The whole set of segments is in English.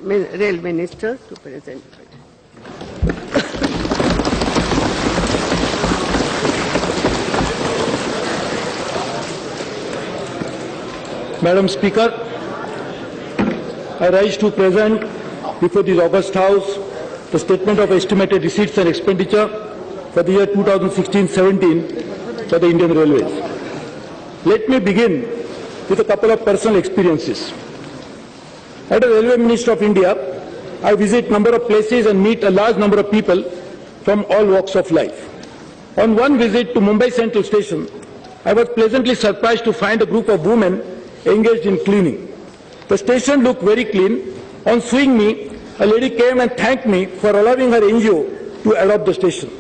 Rail Minister to present the budget. Madam Speaker, I rise to present before this August House the statement of estimated receipts and expenditure for the year 2016-17 for the Indian Railways. Let me begin with a couple of personal experiences. As a Railway Minister of India, I visit number of places and meet a large number of people from all walks of life. On one visit to Mumbai Central Station, I was pleasantly surprised to find a group of women engaged in cleaning. The station looked very clean. On seeing me, a lady came and thanked me for allowing her NGO to adopt the station.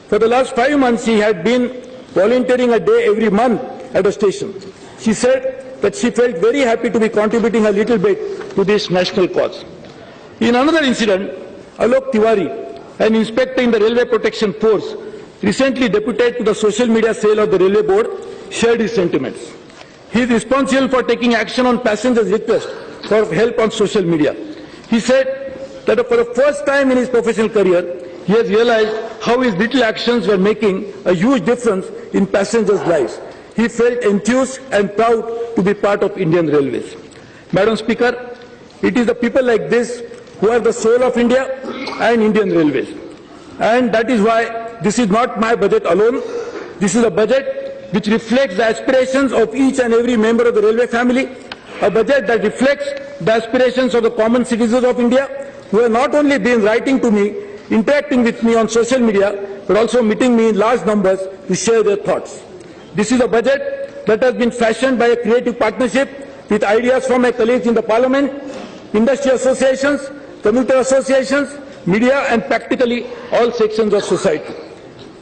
For the last 5 months, she had been volunteering a day every month at the station. She said that she felt very happy to be contributing a little bit to this national cause. In another incident, Alok Tiwari, an inspector in the Railway Protection Force, recently deputed to the social media cell of the Railway Board, shared his sentiments. He is responsible for taking action on passengers' requests for help on social media. He said that for the first time in his professional career, he has realized how his little actions were making a huge difference in passengers' lives. He felt enthused and proud to be part of Indian Railways. Madam Speaker, it is the people like this who are the soul of India and Indian Railways. And that is why this is not my budget alone. This is a budget which reflects the aspirations of each and every member of the railway family, a budget that reflects the aspirations of the common citizens of India who have not only been writing to me, interacting with me on social media, but also meeting me in large numbers to share their thoughts. This is a budget that has been fashioned by a creative partnership with ideas from my colleagues in the Parliament, industry associations, commuter associations, media and practically all sections of society.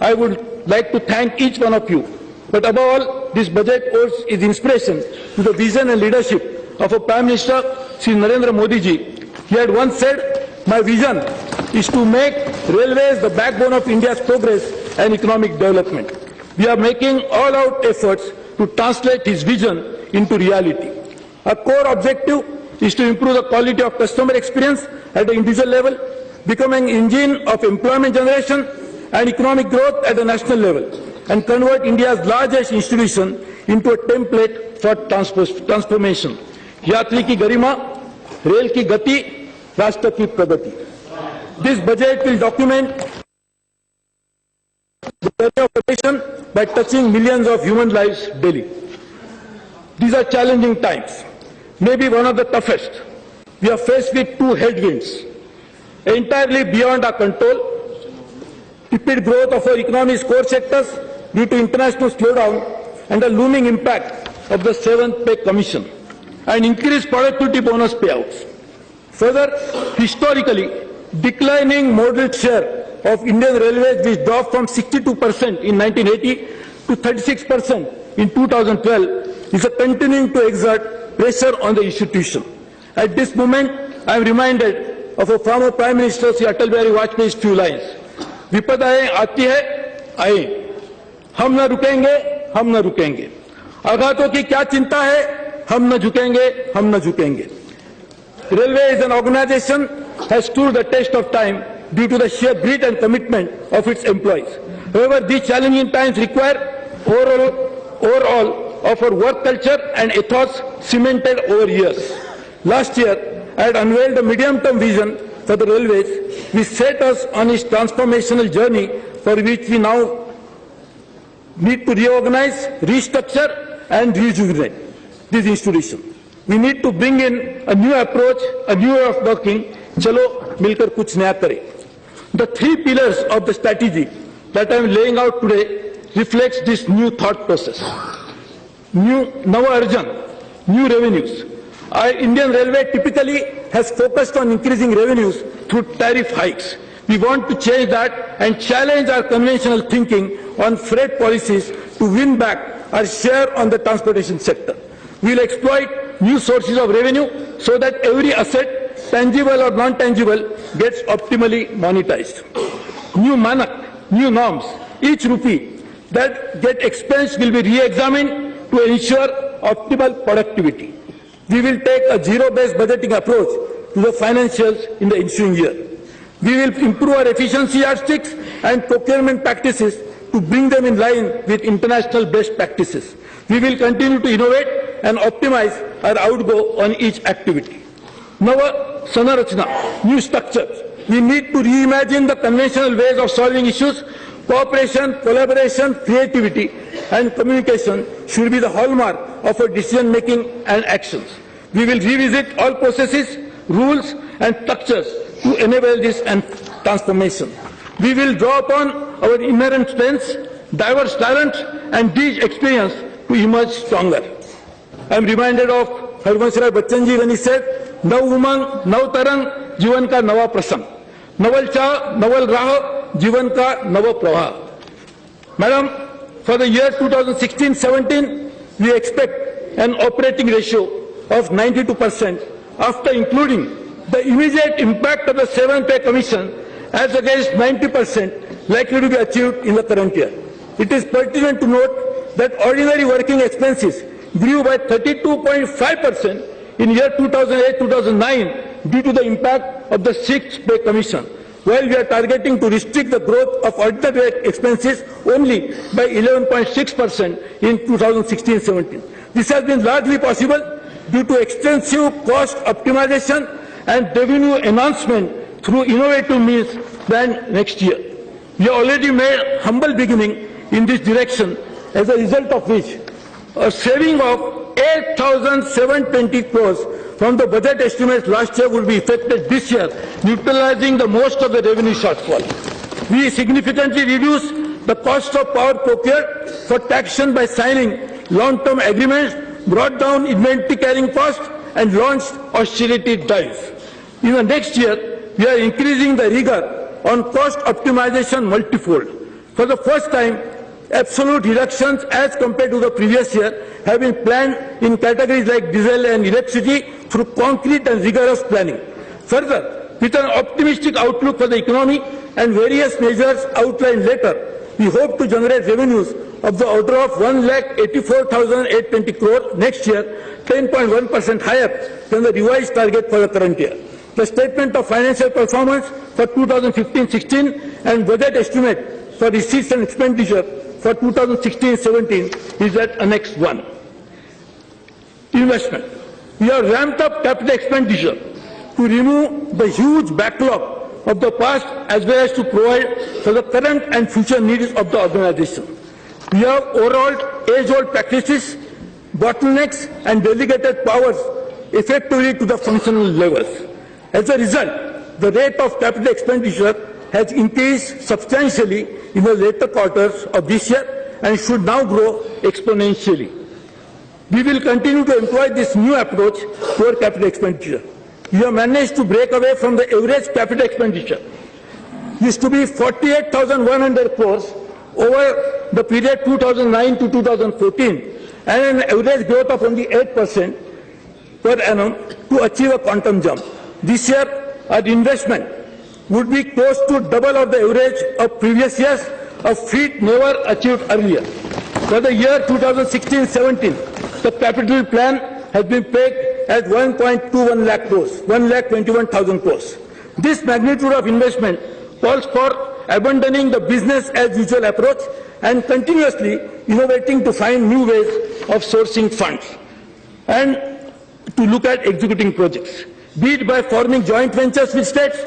I would like to thank each one of you. But above all, this budget owes its inspiration to the vision and leadership of our Prime Minister, Shri Narendra Modi ji. He had once said, "My vision is to make railways the backbone of India's progress and economic development." We are making all-out efforts to translate his vision into reality. Our core objective is to improve the quality of customer experience at the individual level, becoming an engine of employment generation and economic growth at the national level, and convert India's largest institution into a template for transformation. Yatri ki garima, rail ki gati, rashtra ki pragati. This budget will document the journey of a nation by touching millions of human lives daily. These are challenging times, maybe one of the toughest. We are faced with two headwinds, entirely beyond our control: rapid growth of our economy's core sectors due to international slowdown and the looming impact of the 7th Pay Commission and increased productivity bonus payouts. Further, historically, declining modal share of Indian Railways, which dropped from 62% in 1980 to 36% in 2012, is continuing to exert pressure on the institution. At this moment, I am reminded of our former Prime Minister, Sri Atal Bihari Vajpayee's few lines. विपदाएं आती है, आए, हम न रुकेंगे, हम न रुकेंगे. आघातों की क्या चिंता है, हम न झुकेंगे, हम न झुकेंगे. Railway is an organization has stood the test of time due to the sheer grit and commitment of its employees. However, these challenging times require overall of our work culture and ethos cemented over years. Last year, I had unveiled a medium-term vision for the railways, which set us on its transformational journey for which we now need to reorganize, restructure and rejuvenate this institution. We need to bring in a new approach, a new way of working. Chalo milkar kuch naya kare. The three pillars of the strategy that I am laying out today reflects this new thought process. New Nava Arjan, new revenues. Our Indian Railway typically has focused on increasing revenues through tariff hikes. We want to change that and challenge our conventional thinking on freight policies to win back our share on the transportation sector. We will exploit new sources of revenue so that every asset, tangible or non-tangible, gets optimally monetized. New manak, new norms, each rupee that get expensed will be re-examined to ensure optimal productivity. We will take a zero-based budgeting approach to the financials in the ensuing year. We will improve our efficiency yardsticks and procurement practices to bring them in line with international best practices. We will continue to innovate and optimize our outgo on each activity. Nava Sanarachna, new structures. We need to reimagine the conventional ways of solving issues. Cooperation, collaboration, creativity and communication should be the hallmark of our decision-making and actions. We will revisit all processes, rules and structures to enable this and transformation. We will draw upon our inherent strengths, diverse talent and deep experience to emerge stronger. I am reminded of Harvansh Bachchan ji when he said, "Nav umang, nav tarang, जीवन का नवा प्रसंग, नवल चाह, नवल राह, जीवन का नव प्रवाह." Madam, for the year 2016-17, we expect an operating ratio of 92% after including the immediate impact of the 7th Pay Commission as against 90% likely to be achieved in the current year. It is pertinent to note that ordinary working expenses grew by 32.5% in year 2008-2009 due to the impact of the 6th Pay Commission, while we are targeting to restrict the growth of ordinary expenses only by 11.6% in 2016-17. This has been largely possible due to extensive cost optimization and revenue enhancement through innovative means than next year. We have already made humble beginning in this direction, as a result of which a saving of 8,720 crores from the budget estimates last year will be effected this year, neutralizing the most of the revenue shortfall. We significantly reduced the cost of power procured for taxation by signing long-term agreements, brought down inventory carrying costs, and launched austerity drives. In the next year, we are increasing the rigor on cost optimization multifold. For the first time, absolute reductions as compared to the previous year have been planned in categories like diesel and electricity through concrete and rigorous planning. Further, with an optimistic outlook for the economy and various measures outlined later, we hope to generate revenues of the order of 1,84,820 crore next year, 10.1% higher than the revised target for the current year. The statement of financial performance for 2015-16 and budget estimate for receipts and expenditure for 2016-17 is at Annex 1. Investment. We have ramped up capital expenditure to remove the huge backlog of the past as well as to provide for the current and future needs of the organization. We have overhauled age-old practices, bottlenecks and delegated powers effectively to the functional levels. As a result, the rate of capital expenditure has increased substantially in the later quarters of this year and should now grow exponentially. We will continue to employ this new approach toward capital expenditure. We have managed to break away from the average capital expenditure. It used to be 48,100 crores over the period 2009 to 2014 and an average growth of only 8% per annum to achieve a quantum jump. This year, our investment would be close to double of the average of previous years, a feat never achieved earlier. For the year 2016-17, the capital plan has been pegged at 1.21 lakh crores, 1,21,000 crores. This magnitude of investment calls for abandoning the business as usual approach and continuously innovating to find new ways of sourcing funds and to look at executing projects, be it by forming joint ventures with states,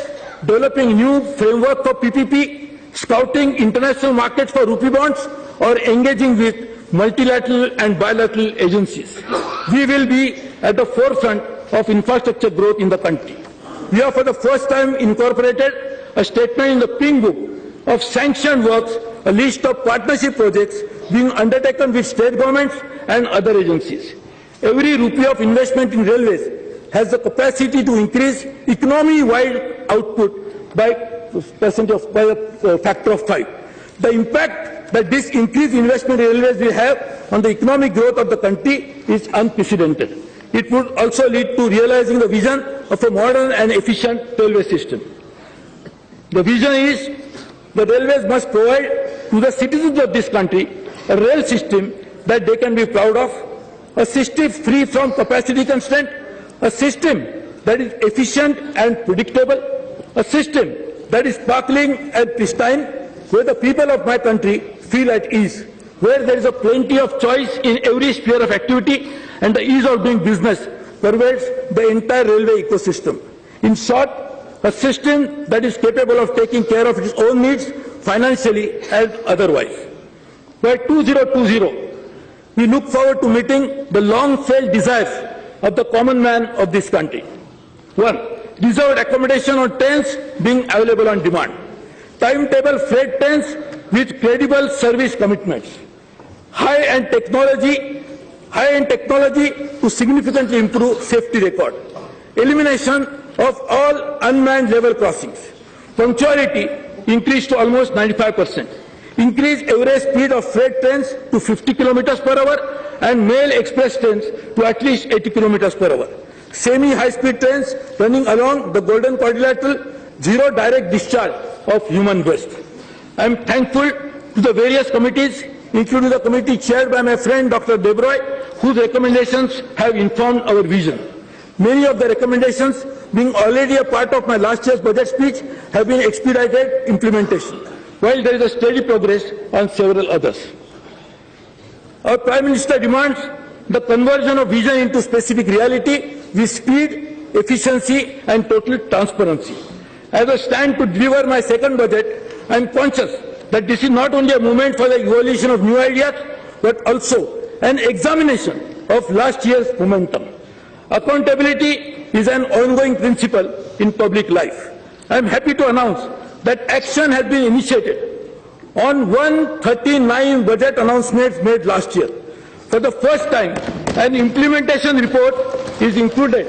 developing new framework for PPP, scouting international markets for rupee bonds, or engaging with multilateral and bilateral agencies. We will be at the forefront of infrastructure growth in the country. We have for the first time incorporated a statement in the Pink Book of sanctioned works, a list of partnership projects being undertaken with state governments and other agencies. Every rupee of investment in railways has the capacity to increase economy-wide output by a factor of 5. The impact that this increased investment in railways will have on the economic growth of the country is unprecedented. It would also lead to realizing the vision of a modern and efficient railway system. The vision is the railways must provide to the citizens of this country a rail system that they can be proud of, a system free from capacity constraint, a system that is efficient and predictable, a system that is sparkling and pristine, where the people of my country feel at ease, where there is a plenty of choice in every sphere of activity and the ease of doing business pervades the entire railway ecosystem. In short, a system that is capable of taking care of its own needs financially and otherwise. By 2020, we look forward to meeting the long-felt desires of the common man of this country. 1. Reserved accommodation on trains being available on demand. Timetable freight trains with credible service commitments. High-end technology to significantly improve safety record. Elimination of all unmanned level crossings. Punctuality increased to almost 95%. Increase average speed of freight trains to 50 kilometers per hour and mail express trains to at least 80 kilometers per hour. Semi-high-speed trains running along the Golden Quadrilateral, zero direct discharge of human waste. I am thankful to the various committees, including the committee chaired by my friend Dr. Debroy, whose recommendations have informed our vision. Many of the recommendations, being already a part of my last year's budget speech, have been expedited implementation, while there is a steady progress on several others. Our Prime Minister demands the conversion of vision into specific reality with speed, efficiency and total transparency. As I stand to deliver my second budget, I am conscious that this is not only a moment for the evaluation of new ideas, but also an examination of last year's momentum. Accountability is an ongoing principle in public life. I am happy to announce that action has been initiated on 139 budget announcements made last year. For the first time, an implementation report is included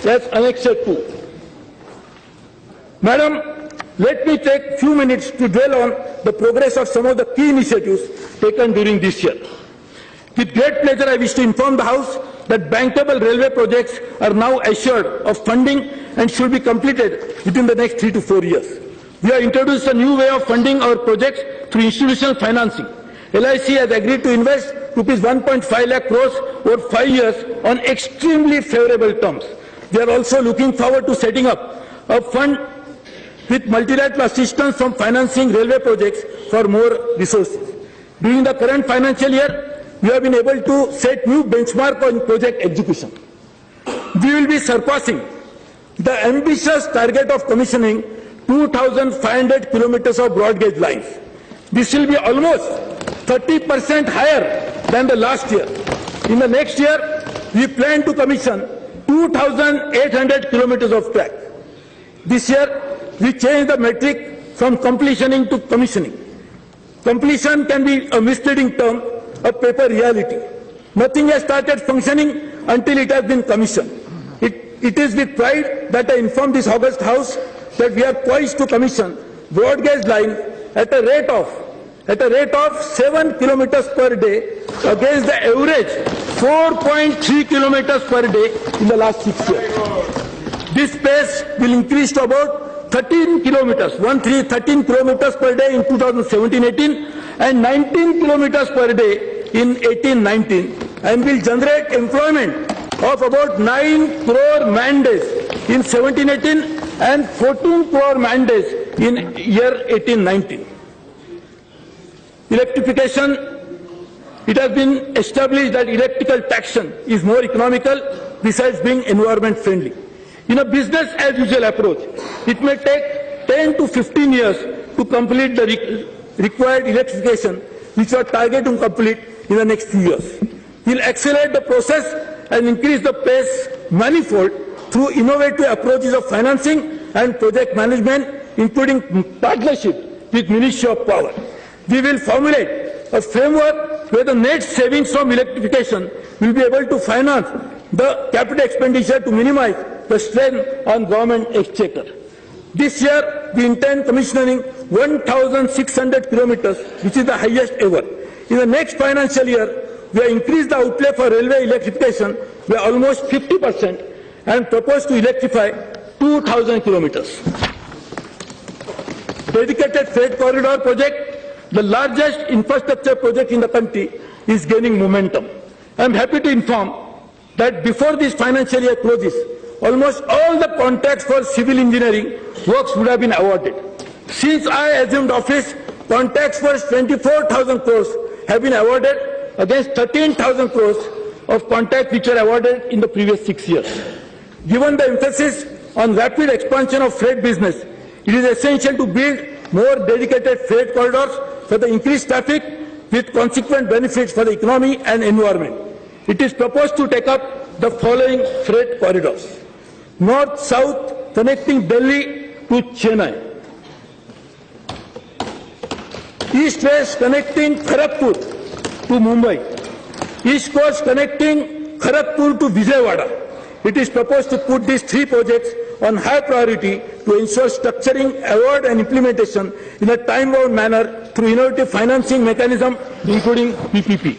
as Annex 2. Madam, let me take a few minutes to dwell on the progress of some of the key initiatives taken during this year. With great pleasure, I wish to inform the House that bankable railway projects are now assured of funding and should be completed within the next 3 to 4 years. We have introduced a new way of funding our projects through institutional financing. LIC has agreed to invest rupees 1.5 lakh crores over 5 years on extremely favorable terms. We are also looking forward to setting up a fund with multilateral assistance from financing railway projects for more resources. During the current financial year, we have been able to set new benchmark on project execution. We will be surpassing the ambitious target of commissioning 2,500 kilometers of broad gauge lines. This will be almost 30% higher than the last year. In the next year, we plan to commission 2,800 kilometers of track. This year, we changed the metric from completioning to commissioning. Completion can be a misleading term, a paper reality. Nothing has started functioning until it has been commissioned. It is with pride that I inform this august House that we are poised to commission broad gauge line at a rate of 7 kilometers per day against the average 4.3 kilometers per day in the last 6 years. This pace will increase to about 13 kilometers per day in 2017-18 and 19 kilometers per day in 18-19 and will generate employment of about 9 crore man days in 17-18 and 14 crore man days in year 18-19. Electrification, it has been established that electrical traction is more economical besides being environment friendly. In a business as usual approach, it may take 10 to 15 years to complete the required electrification, which we are targeting to complete in the next few years. We will accelerate the process and increase the pace manifold through innovative approaches of financing and project management, including partnership with Ministry of Power. We will formulate a framework where the net savings from electrification will be able to finance the capital expenditure to minimize the strain on government exchequer. This year, we intend commissioning 1,600 kilometers, which is the highest ever. In the next financial year, we have increased the outlay for railway electrification by almost 50% and propose to electrify 2,000 kilometers. Dedicated freight corridor project, the largest infrastructure project in the country, is gaining momentum. I am happy to inform that before this financial year closes, almost all the contracts for civil engineering works would have been awarded. Since I assumed office, contracts for 24,000 crores have been awarded against 13,000 crores of contracts which were awarded in the previous 6 years. Given the emphasis on rapid expansion of freight business, it is essential to build more dedicated freight corridors for the increased traffic with consequent benefits for the economy and environment. It is proposed to take up the following freight corridors. North-south connecting Delhi to Chennai. East-west connecting Kharagpur to Mumbai. East coast connecting Kharagpur to Vijayawada. It is proposed to put these 3 projects on high priority to ensure structuring, award and implementation in a time-bound manner through innovative financing mechanism, including PPP.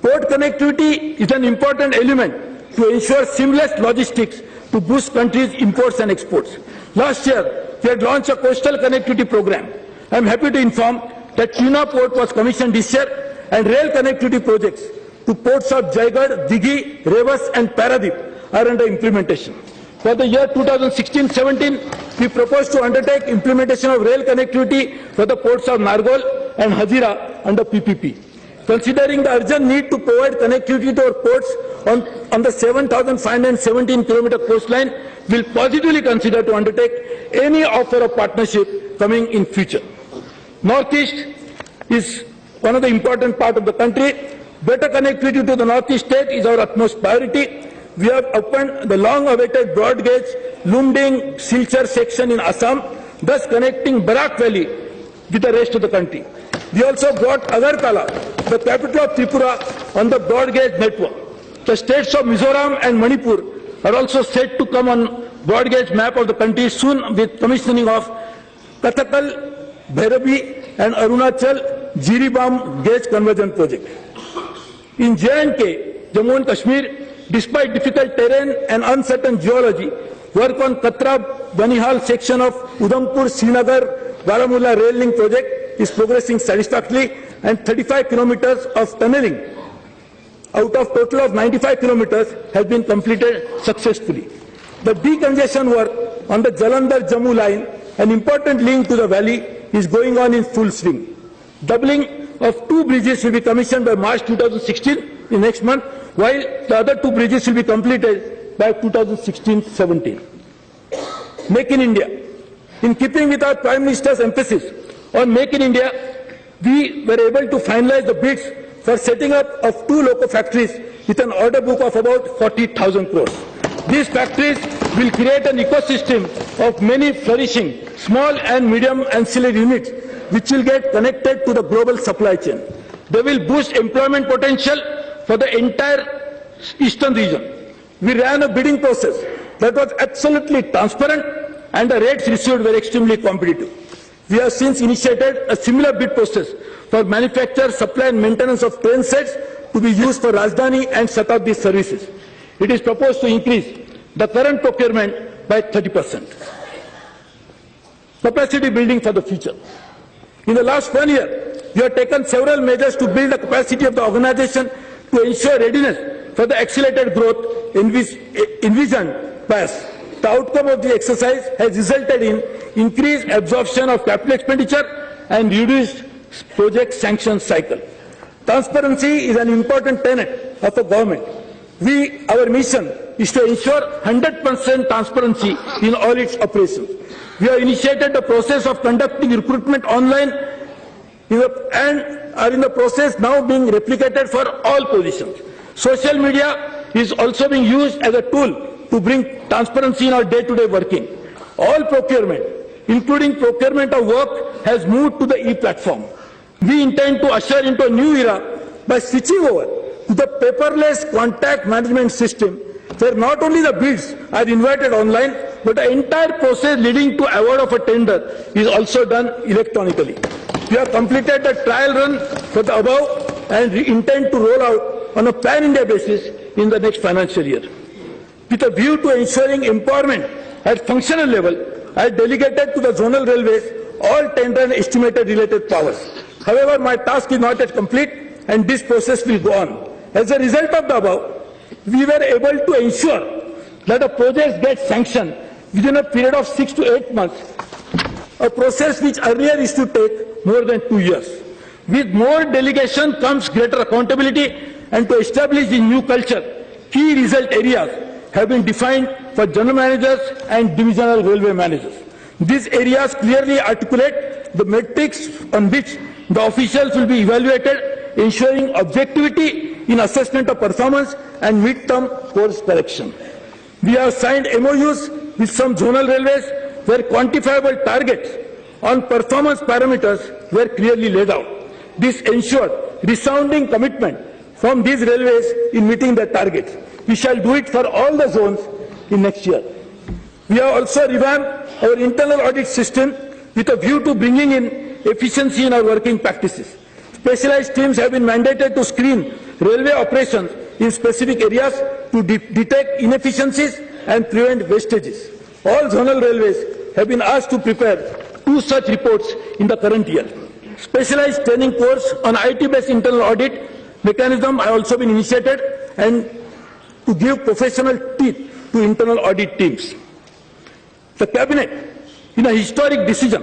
Port connectivity is an important element to ensure seamless logistics to boost countries' imports and exports. Last year, we had launched a coastal connectivity program. I am happy to inform that Tuna Port was commissioned this year and rail connectivity projects to ports of Jaigarh, Dighi, Revas and Paradip are under implementation. For the year 2016-17, we propose to undertake implementation of rail connectivity for the ports of Nargol and Hazira under PPP. Considering the urgent need to provide connectivity to our ports on the 7,517-kilometer coastline, will positively consider to undertake any offer of partnership coming in future. Northeast is one of the important part of the country. Better connectivity to the Northeast state is our utmost priority. We have opened the long-awaited broad gauge Lumding-Silchar section in Assam, thus connecting Barak Valley with the rest of the country. We also brought Agartala, the capital of Tripura, on the broad gauge network. The states of Mizoram and Manipur are also set to come on broad gauge map of the country soon with commissioning of Kathakal, Bhairabi and Arunachal Jiribam gauge conversion project. In J&K, Jammu and Kashmir, despite difficult terrain and uncertain geology, work on Katra Banihal section of Udhampur Srinagar Baramulla rail link project is progressing satisfactorily, and 35 kilometers of tunneling out of total of 95 kilometers has been completed successfully. The decongestion work on the Jalandhar-Jammu line, an important link to the valley, is going on in full swing. Doubling of 2 bridges will be commissioned by March 2016, in next month, while the other 2 bridges will be completed by 2016-17. Make in India. In keeping with our Prime Minister's emphasis on Make in India, we were able to finalize the bids for setting up of 2 loco factories with an order book of about 40,000 crores. These factories will create an ecosystem of many flourishing small and medium ancillary units which will get connected to the global supply chain. They will boost employment potential for the entire eastern region. We ran a bidding process that was absolutely transparent and the rates received were extremely competitive. We have since initiated a similar bid process for manufacture, supply and maintenance of train sets to be used for Rajdhani and Shatabdi services. It is proposed to increase the current procurement by 30%. Capacity building for the future. In the last 1 year, we have taken several measures to build the capacity of the organization to ensure readiness for the accelerated growth envisioned by us. The outcome of the exercise has resulted in increased absorption of capital expenditure and reduced project sanction cycle. Transparency is an important tenet of the government. Our mission is to ensure 100% transparency in all its operations. We have initiated the process of conducting recruitment online and are in the process now being replicated for all positions. Social media is also being used as a tool to bring transparency in our day-to-day working. All procurement, including procurement of work, has moved to the e-platform. We intend to usher into a new era by switching over to the paperless contract management system, where not only the bids are invited online, but the entire process leading to award of a tender is also done electronically. We have completed the trial run for the above and we intend to roll out on a pan-India basis in the next financial year. With a view to ensuring empowerment at functional level, I delegated to the zonal railways all tender and estimated related powers. However, my task is not yet complete and this process will go on. As a result of the above, we were able to ensure that a project gets sanctioned within a period of 6 to 8 months, a process which earlier used to take more than 2 years. With more delegation comes greater accountability, and to establish the new culture, key result areas have been defined for general managers and divisional railway managers. These areas clearly articulate the metrics on which the officials will be evaluated, ensuring objectivity in assessment of performance and mid-term course correction. We have signed MOUs with some zonal railways where quantifiable targets on performance parameters were clearly laid out. This ensured resounding commitment from these railways in meeting their targets. We shall do it for all the zones in next year. We have also revamped our internal audit system with a view to bringing in efficiency in our working practices. Specialized teams have been mandated to screen railway operations in specific areas to detect inefficiencies and prevent wastages. All zonal railways have been asked to prepare 2 such reports in the current year. Specialized training course on IT-based internal audit mechanism has also been initiated, and to give professional teeth to internal audit teams. The Cabinet, in a historic decision,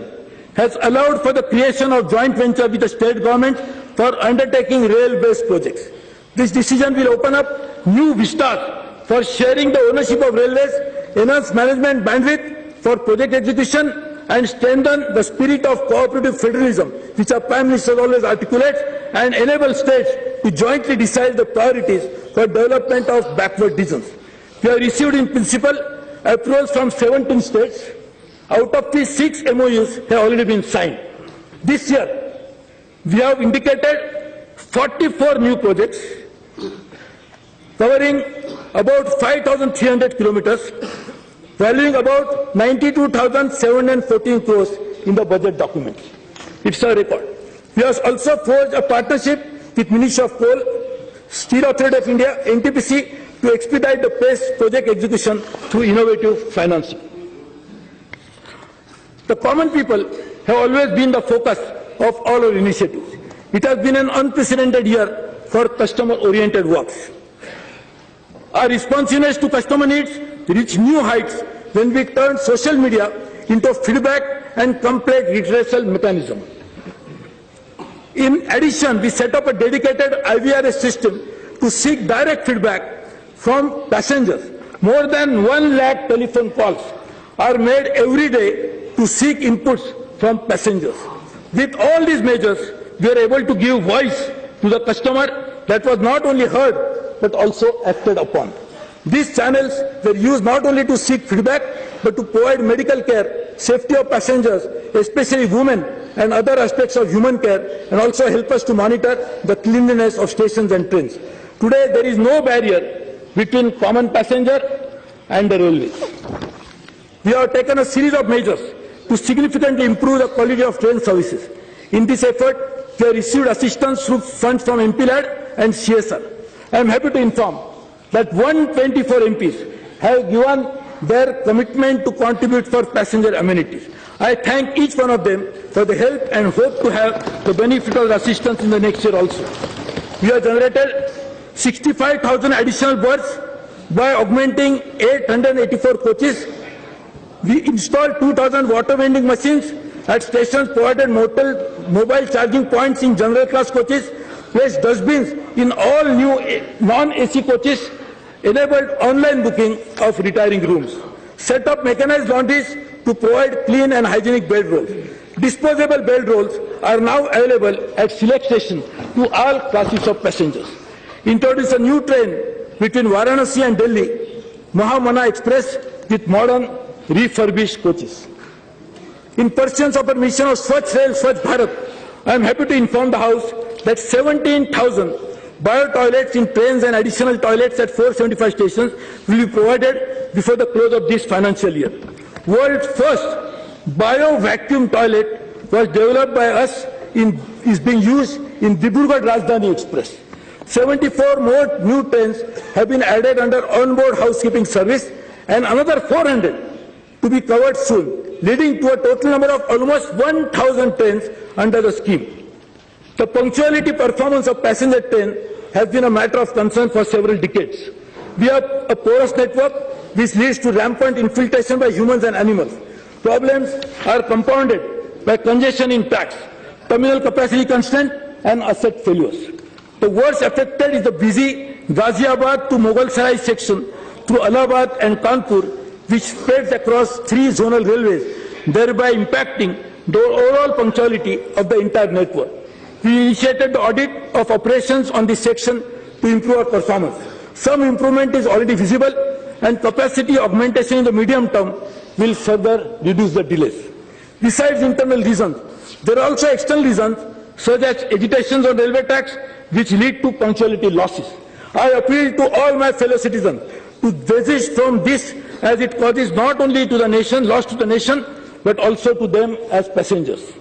has allowed for the creation of joint venture with the state government for undertaking rail-based projects. This decision will open up new vistas for sharing the ownership of railways, enhance management bandwidth for project execution, and strengthen the spirit of cooperative federalism, which our Prime Minister always articulates, and enable states to jointly decide the priorities for development of backward regions. We have received in principle approvals from 17 states. Out of these, 6 MOUs have already been signed. This year, we have indicated 44 new projects covering about 5,300 kilometers, valuing about 92,714 crores in the budget document. It's a record. We have also forged a partnership with Ministry of Coal, Steel Authority of India, NTPC, to expedite the pace project execution through innovative financing. The common people have always been the focus of all our initiatives. It has been an unprecedented year for customer-oriented works. Our responsiveness to customer needs reached new heights when we turned social media into a feedback and complaint redressal mechanism. In addition, we set up a dedicated IVRS system to seek direct feedback from passengers. More than 1 lakh telephone calls are made every day to seek inputs from passengers. With all these measures, we are able to give voice to the customer that was not only heard but also acted upon. These channels were used not only to seek feedback but to provide medical care, safety of passengers, especially women, and other aspects of human care, and also help us to monitor the cleanliness of stations and trains. Today, there is no barrier between common passenger and the railways. We have taken a series of measures to significantly improve the quality of train services. In this effort, we have received assistance through funds from MPLAD and CSR. I am happy to inform that 124 MPs have given their commitment to contribute for passenger amenities. I thank each one of them for the help and hope to have the benefit of the assistance in the next year also. We have generated 65,000 additional berths by augmenting 884 coaches. We installed 2,000 water vending machines at stations, provided mobile charging points in general class coaches, placed dustbins in all new non-AC coaches, enabled online booking of retiring rooms, set up mechanized laundries to provide clean and hygienic bed rolls. Disposable bed rolls are now available at select stations to all classes of passengers. Introduce a new train between Varanasi and Delhi, Mahamana Express, with modern refurbished coaches. In pursuance of our mission of Swachh Rail, Swachh Bharat, I am happy to inform the House that 17,000 bio-toilets in trains and additional toilets at 475 stations will be provided before the close of this financial year. World's first bio-vacuum toilet was developed by us is being used in Dibrugarh Rajdhani Express. 74 more new trains have been added under onboard housekeeping service, and another 400 to be covered soon, leading to a total number of almost 1,000 trains under the scheme. The punctuality performance of passenger train has been a matter of concern for several decades. We have a porous network which leads to rampant infiltration by humans and animals. Problems are compounded by congestion in tracks, terminal capacity constraint, and asset failures. The worst affected is the busy Ghaziabad to Mughal Sarai section through Allahabad and Kanpur, which spreads across 3 zonal railways, thereby impacting the overall punctuality of the entire network. We initiated the audit of operations on this section to improve our performance. Some improvement is already visible, and capacity augmentation in the medium term will further reduce the delays. Besides internal reasons, there are also external reasons such as agitations on railway tracks which lead to punctuality losses. I appeal to all my fellow citizens to desist from this, as it causes not only to the nation, loss to the nation, but also to them as passengers.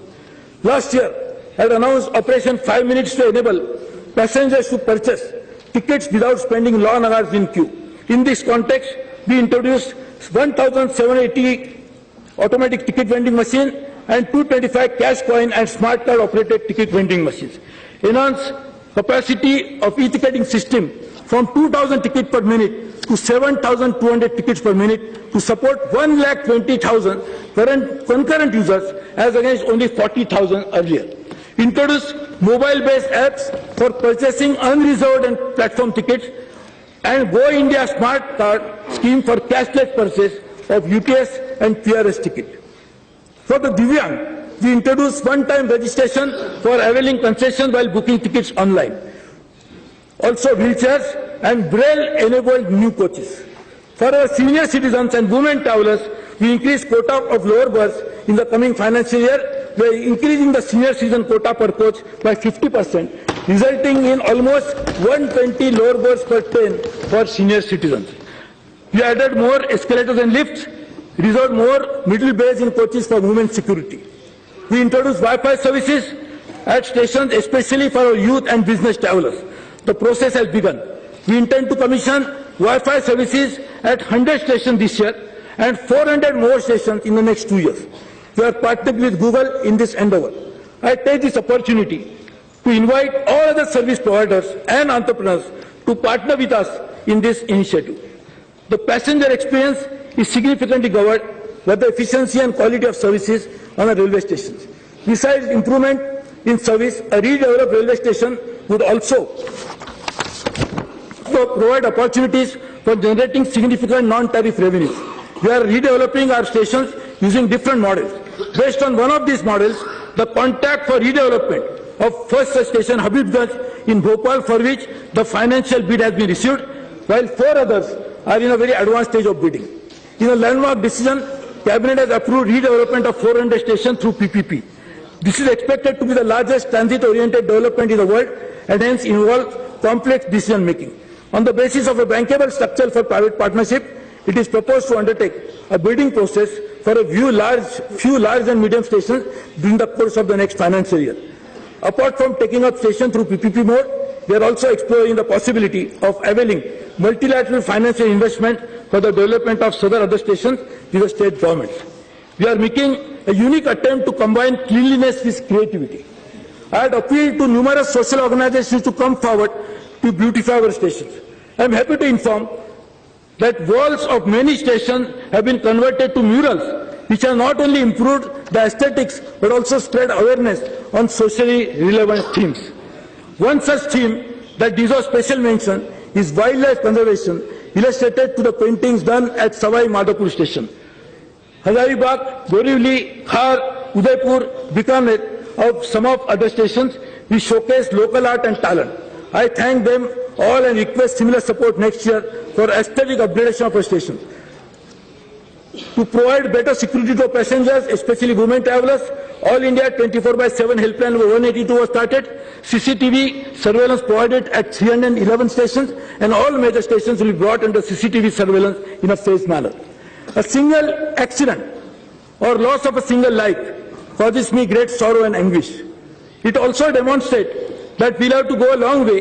Last year, I had announced Operation 5 Minutes to enable passengers to purchase tickets without spending long hours in queue. In this context, we introduced 1,780 automatic ticket vending machines and 225 cash coin and smart card operated ticket vending machines. Enhanced capacity of e-ticketing system from 2,000 tickets per minute to 7,200 tickets per minute to support 1,20,000 concurrent users as against only 40,000 earlier. Introduce mobile-based apps for purchasing unreserved and platform tickets, and Go India Smart Card scheme for cashless purchase of UTS and PRS ticket. For the Divyang, we introduced one-time registration for availing concessions while booking tickets online. Also wheelchairs and Braille-enabled new coaches. For our senior citizens and women travelers, we increased quota of lower berths in the coming financial year by increasing the senior citizen quota per coach by 50%, resulting in almost 120 lower berths per train for senior citizens. We added more escalators and lifts, reserved more middle bays in coaches for women's security. We introduced Wi-Fi services at stations, especially for our youth and business travelers. The process has begun. We intend to commission Wi-Fi services at 100 stations this year and 400 more stations in the next 2 years. We are partnering with Google in this endeavor. I take this opportunity to invite all other service providers and entrepreneurs to partner with us in this initiative. The passenger experience is significantly governed by the efficiency and quality of services on our railway stations. Besides improvement in service, a redeveloped railway station would also provide opportunities for generating significant non-tariff revenues. We are redeveloping our stations using different models. Based on one of these models, the contract for redevelopment of first such station, Habibganj in Bhopal, for which the financial bid has been received, while 4 others are in a very advanced stage of bidding. In a landmark decision, Cabinet has approved redevelopment of 400 stations through PPP. This is expected to be the largest transit-oriented development in the world and hence involve complex decision-making. On the basis of a bankable structure for private partnership, it is proposed to undertake a bidding process for a few large and medium stations during the course of the next financial year. Apart from taking up stations through PPP mode, we are also exploring the possibility of availing multilateral financial investment for the development of several other stations with the state governments. We are making a unique attempt to combine cleanliness with creativity. I had appealed to numerous social organizations to come forward to beautify our stations. I am happy to inform that walls of many stations have been converted to murals, which have not only improved the aesthetics but also spread awareness on socially relevant themes. One such theme that deserves special mention is wildlife conservation, illustrated to the paintings done at Savai Madhopur station. Hazaribagh, Borivali, Khar, Udaipur, Bikaner, of some of other stations, we showcase local art and talent. I thank them all and request similar support next year for aesthetic upgradation of our station. To provide better security to passengers, especially women travelers, All India 24/7 helpline number 182 was started. CCTV surveillance provided at 311 stations, and all major stations will be brought under CCTV surveillance in a phased manner. A single accident or loss of a single life causes me great sorrow and anguish. It also demonstrates that we have to go a long way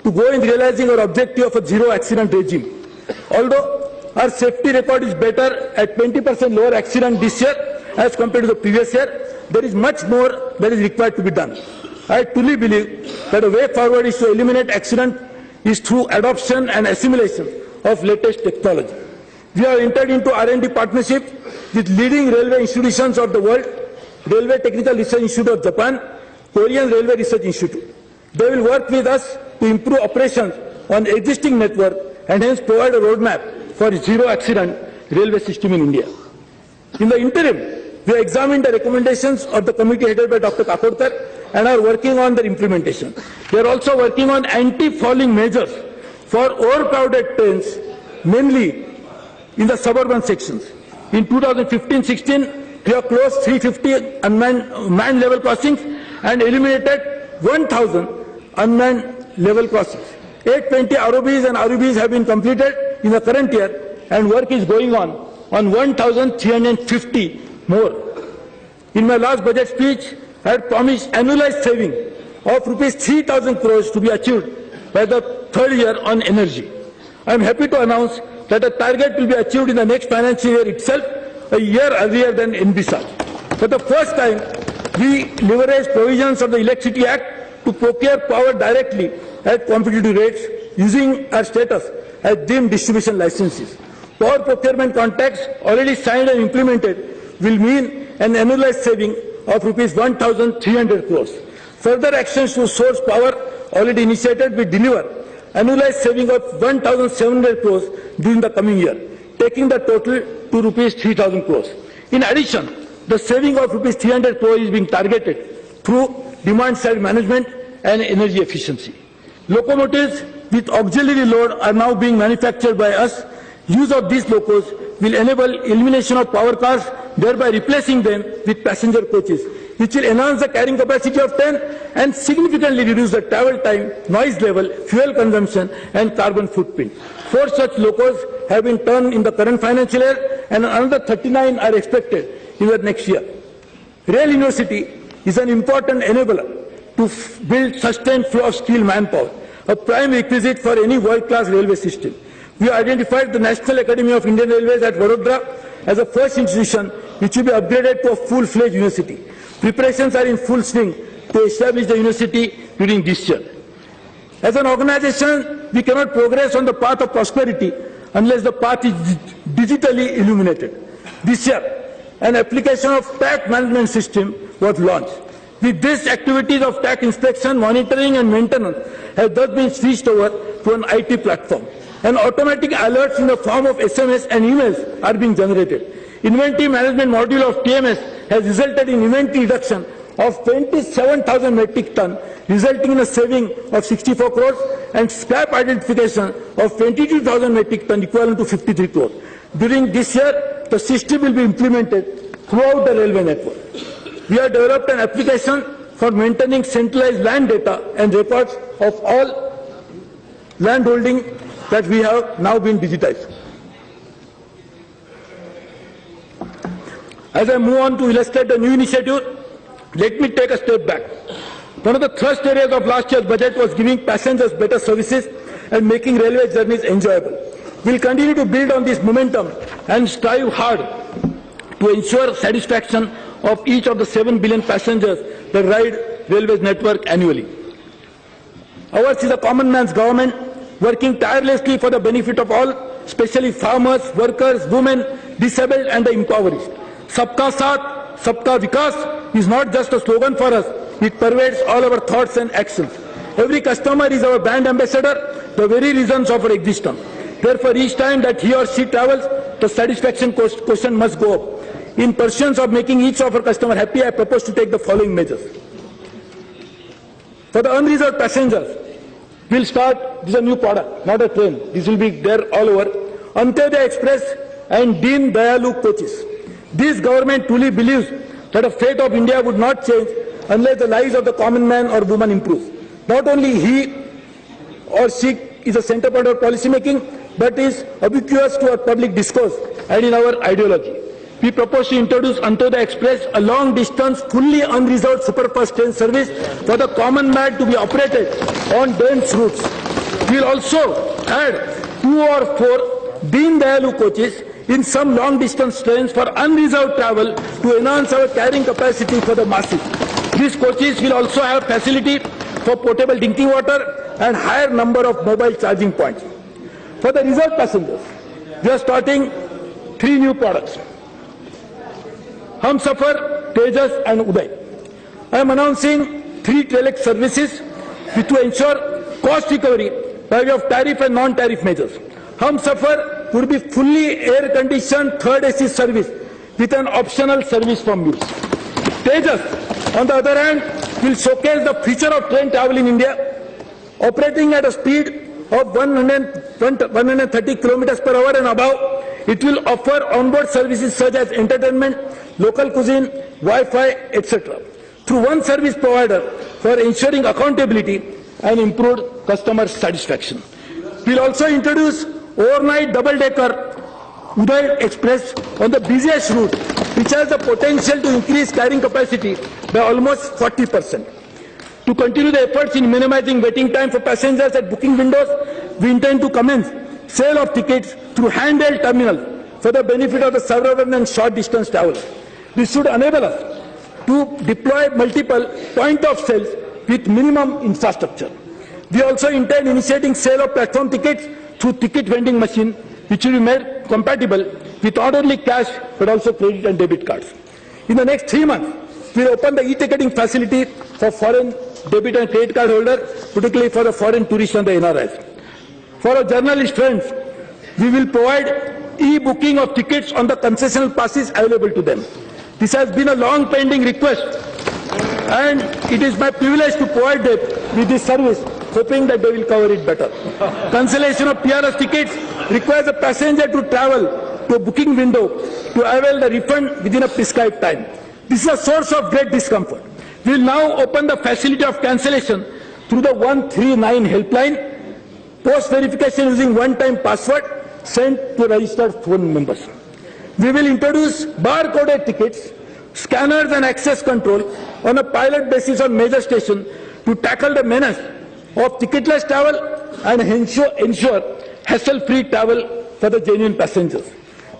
to go in realizing our objective of a zero accident regime. Although our safety record is better at 20% lower accident this year as compared to the previous year, there is much more that is required to be done. I truly believe that a way forward is to eliminate accident is through adoption and assimilation of latest technology. We have entered into R&D partnership with leading railway institutions of the world, Railway Technical Research Institute of Japan, Korean Railway Research Institute. They will work with us to improve operations on existing network and hence provide a roadmap for zero accident railway system in India. In the interim, we have examined the recommendations of the committee headed by Dr. Kakodkar and are working on their implementation. We are also working on anti-fouling measures for overcrowded trains, mainly in the suburban sections. In 2015-16, we have closed 350 manned level crossings and eliminated 1,000 unmanned level crossings. 820 ROBs and RUBs have been completed in the current year, and work is going on 1,350 more. In my last budget speech, I had promised annualized saving of rupees 3,000 crores to be achieved by the third year on energy. I am happy to announce that the target will be achieved in the next financial year itself, a year earlier than envisaged. For the first time, we leveraged provisions of the Electricity Act to procure power directly at competitive rates using our status as deemed distribution licenses. Power procurement contracts already signed and implemented will mean an annualized saving of rupees 1,300 crores. Further actions to source power already initiated will deliver annualized saving of 1,700 crores during the coming year, taking the total to rupees 3,000 crores. In addition, the saving of rupees 300 crores is being targeted through demand-side management and energy efficiency. Locomotives with auxiliary load are now being manufactured by us. Use of these locos will enable elimination of power cars, thereby replacing them with passenger coaches, which will enhance the carrying capacity of train and significantly reduce the travel time, noise level, fuel consumption and carbon footprint. 4 such locos have been turned in the current financial year and another 39 are expected in the next year. Rail University is an important enabler to build sustained flow of skilled manpower, a prime requisite for any world-class railway system. We have identified the National Academy of Indian Railways at Vadodara as the first institution which will be upgraded to a full-fledged university. Preparations are in full swing to establish the university during this year. As an organization, we cannot progress on the path of prosperity unless the path is digitally illuminated. This year, an application of tax management system was launched. With this, activities of tax inspection, monitoring and maintenance have thus been switched over to an IT platform. And automatic alerts in the form of SMS and emails are being generated. Inventory management module of TMS has resulted in inventory reduction of 27,000 metric ton, resulting in a saving of 64 crores, and scrap identification of 22,000 metric ton, equivalent to 53 crores. During this year, the system will be implemented throughout the railway network. We have developed an application for maintaining centralized land data and records of all land holding that we have now been digitized. As I move on to illustrate the new initiative, let me take a step back. One of the thrust areas of last year's budget was giving passengers better services and making railway journeys enjoyable. We will continue to build on this momentum and strive hard to ensure satisfaction of each of the 7 billion passengers that ride railways network annually. Ours is a common man's government, working tirelessly for the benefit of all, especially farmers, workers, women, disabled and the impoverished. Sabka Saath, Sabka Vikas is not just a slogan for us, it pervades all our thoughts and actions. Every customer is our brand ambassador, the very reasons of our existence. Therefore, each time that he or she travels, the satisfaction quotient must go up. In pursuance of making each of our customers happy, I propose to take the following measures. For the unreserved passengers, we'll start, this is a new product, not a train. This will be there all over. Antyodaya Express and Deen Dayalu coaches. This government truly believes that the fate of India would not change unless the lives of the common man or woman improve. Not only he or she is a center point of policy making, but is ubiquitous to our public discourse and in our ideology. We propose to introduce Antyodaya Express, a long-distance, fully unreserved superfast train service for the common man to be operated on dense routes. We will also add 2 or 4 Deen Dayalu coaches in some long-distance trains for unreserved travel to enhance our carrying capacity for the masses. These coaches will also have facility for potable drinking water and higher number of mobile charging points. For the reserved passengers, we are starting 3 new products: Humsafar, Tejas and Uday. I am announcing 3 telex services which will ensure cost recovery by way of tariff and non-tariff measures. Humsafar would be fully air-conditioned third AC service with an optional service from Mules. Tejas, on the other hand, will showcase the future of train travel in India. Operating at a speed of 130 kilometers per hour and above, it will offer onboard services such as entertainment, local cuisine, Wi-Fi, etc. through one service provider for ensuring accountability and improved customer satisfaction. We will also introduce overnight double-decker Uday Express on the busiest route, which has the potential to increase carrying capacity by almost 40%. To continue the efforts in minimizing waiting time for passengers at booking windows, we intend to commence sale of tickets through handheld terminals for the benefit of the suburban and short-distance travelers. This should enable us to deploy multiple point of sales with minimum infrastructure. We also intend initiating sale of platform tickets through ticket vending machine, which will be made compatible with not only cash but also credit and debit cards. In the next 3 months, we will open the e-ticketing facility for foreign debit and credit card holders, particularly for the foreign tourists and the NRIs. For our journalist friends, we will provide e-booking of tickets on the concessional passes available to them. This has been a long pending request, and it is my privilege to provide them with this service, hoping that they will cover it better. Cancellation of PRS tickets requires a passenger to travel to a booking window to avail the refund within a prescribed time. This is a source of great discomfort. We will now open the facility of cancellation through the 139 helpline, post-verification using one-time password sent to registered phone numbers. We will introduce bar-coded tickets, scanners and access control on a pilot basis on major stations to tackle the menace of ticketless travel and ensure hassle-free travel for the genuine passengers.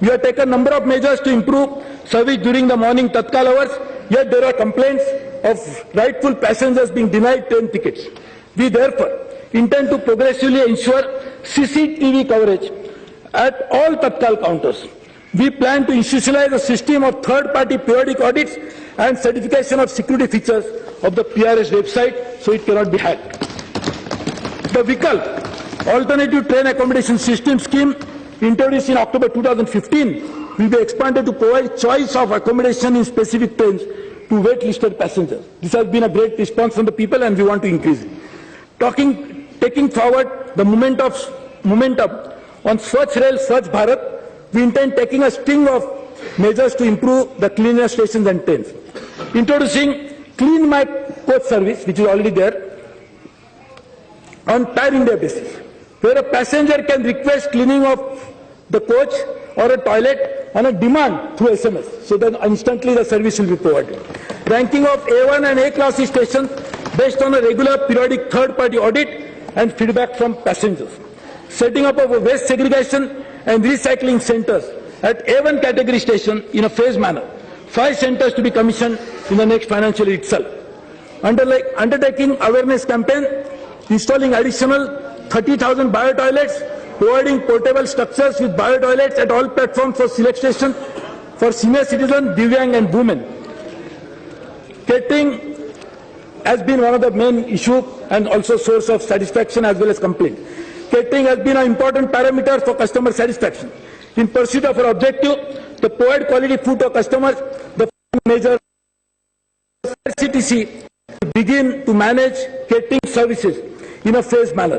We have taken a number of measures to improve service during the morning Tatkal hours, yet there are complaints of rightful passengers being denied train tickets. We therefore intend to progressively ensure CCTV coverage at all Tatkal counters. We plan to institutionalize a system of third-party periodic audits and certification of security features of the PRS website so it cannot be hacked. The Vikalp, Alternative Train Accommodation System scheme, introduced in October 2015, will be expanded to provide choice of accommodation in specific trains to wait-listed passengers. This has been a great response from the people and we want to increase it. Taking forward the momentum on Swachh Rail, Swachh Bharat, we intend taking a string of measures to improve the cleanliness stations and trains. Introducing Clean My Coach service, which is already there, on pan-India basis, where a passenger can request cleaning of the coach or a toilet on a demand through SMS, so then instantly the service will be provided. Ranking of A1 and A-class stations based on a regular periodic third-party audit and feedback from passengers. Setting up of a waste segregation and recycling centers at A1 category station in a phased manner. 5 centers to be commissioned in the next financial year itself. Undertaking awareness campaign, installing additional 30,000 bio-toilets, providing portable structures with bio-toilets at all platforms for select stations for senior citizens, Divyang and women. Catering has been one of the main issues and also source of satisfaction as well as complaint. Catering has been an important parameter for customer satisfaction. In pursuit of our objective to provide quality food to customers, the major IRCTC begin to manage catering services in a phased manner.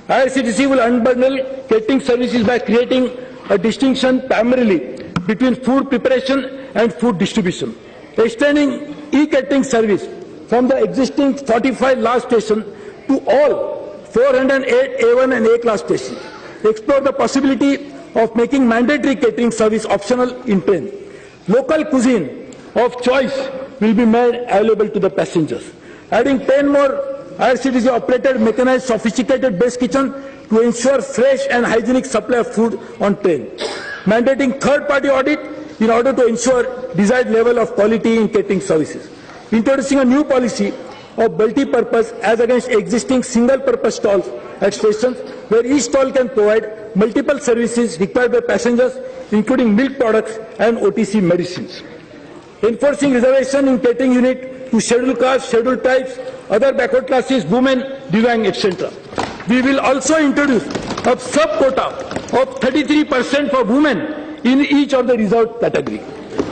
IRCTC will unbundle catering services by creating a distinction primarily between food preparation and food distribution, extending e-catering service from the existing 45 large stations to all 408 A1 and A-class stations. Explore the possibility of making mandatory catering service optional in train. Local cuisine of choice will be made available to the passengers. Adding 10 more IRCTC operated mechanized sophisticated base kitchen to ensure fresh and hygienic supply of food on train. Mandating third-party audit in order to ensure desired level of quality in catering services. Introducing a new policy of multi-purpose as against existing single-purpose stalls at stations, where each stall can provide multiple services required by passengers, including milk products and OTC medicines. Enforcing reservation in catering unit to scheduled castes, scheduled tribes, other backward classes, women, Divyang, etc. We will also introduce a sub-quota of 33% for women in each of the reserved category.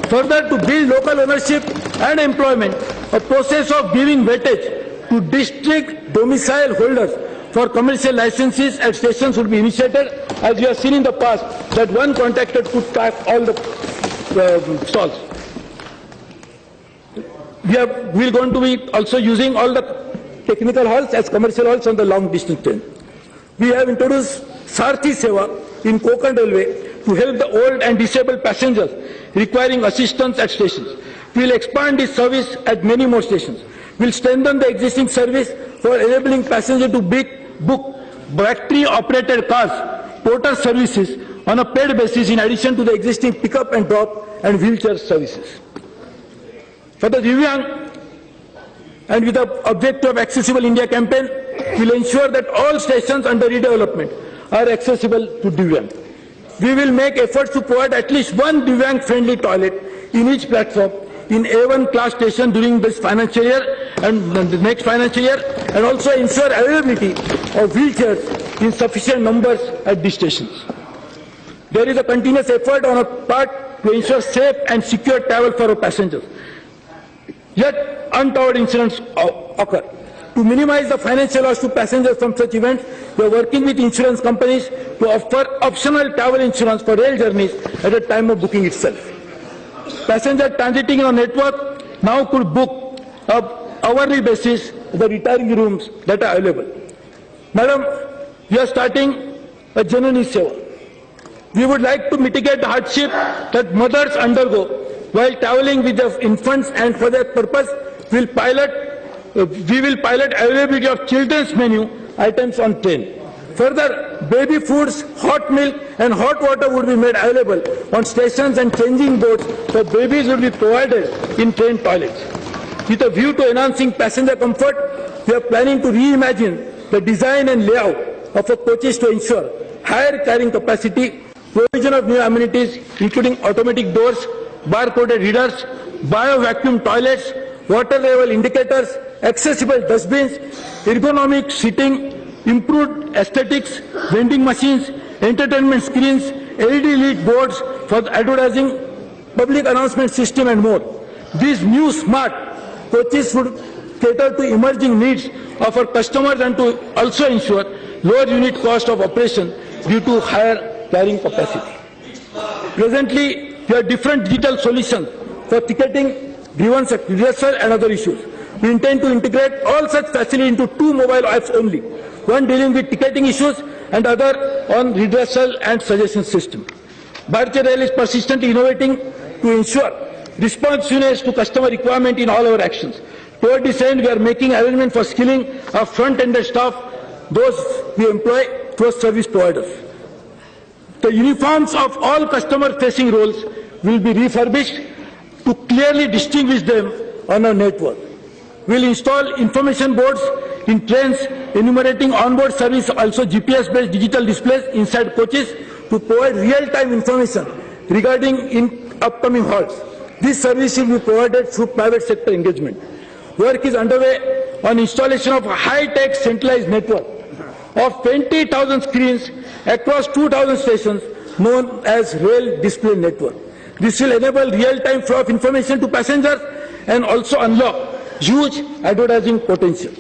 Further, to build local ownership and employment, a process of giving weightage to district domicile holders for commercial licenses at stations would be initiated, as we have seen in the past that one contractor could pack all the stalls. We are going to be also using all the technical halls as commercial halls on the long distance train. We have introduced Sarthi Seva in Konkan Railway to help the old and disabled passengers requiring assistance at stations. We will expand this service at many more stations. We will strengthen the existing service for enabling passengers to book battery-operated cars, porter services on a paid basis in addition to the existing pick-up and drop and wheelchair services. For the Divyang, and with the objective of Accessible India campaign, we will ensure that all stations under redevelopment are accessible to Divyang. We will make efforts to provide at least one Divyang-friendly toilet in each platform in A1 class station during this financial year and the next financial year, and also ensure availability of wheelchairs in sufficient numbers at these stations. There is a continuous effort on our part to ensure safe and secure travel for our passengers. Yet untoward incidents occur. To minimize the financial loss to passengers from such events, we are working with insurance companies to offer optional travel insurance for rail journeys at the time of booking itself. Passengers transiting in our network now could book on hourly basis the retiring rooms that are available. Madam, we are starting a Janani Seva. We would like to mitigate the hardship that mothers undergo while traveling with their infants, and for that purpose we will pilot availability of children's menu items on train. Further, baby foods, hot milk and hot water would be made available on stations, and changing boards for babies would be provided in train toilets. With a view to enhancing passenger comfort, we are planning to reimagine the design and layout of our coaches to ensure higher carrying capacity, provision of new amenities including automatic doors, barcoded readers, bio-vacuum toilets, water level indicators, accessible dustbins, ergonomic seating, improved aesthetics, vending machines, entertainment screens, LED lit boards for the advertising, public announcement system and more. These new smart coaches would cater to emerging needs of our customers and to also ensure lower unit cost of operation due to higher carrying capacity. Presently, we have different digital solutions for ticketing, grievance redressal and other issues. We intend to integrate all such facilities into 2 mobile apps only, one dealing with ticketing issues and other on redressal and suggestion system. Bharatiya Rail is persistently innovating to ensure responsiveness to customer requirement in all our actions. Toward this end, we are making arrangements for skilling our front-ended staff, those we employ through service providers. The uniforms of all customer-facing roles will be refurbished to clearly distinguish them on our network. We will install information boards in trains enumerating onboard service, also GPS-based digital displays inside coaches to provide real-time information regarding upcoming halts. This service will be provided through private sector engagement. Work is underway on installation of a high-tech centralized network of 20,000 screens across 2,000 stations known as Rail Display Network. This will enable real-time flow of information to passengers and also unlock huge advertising potential.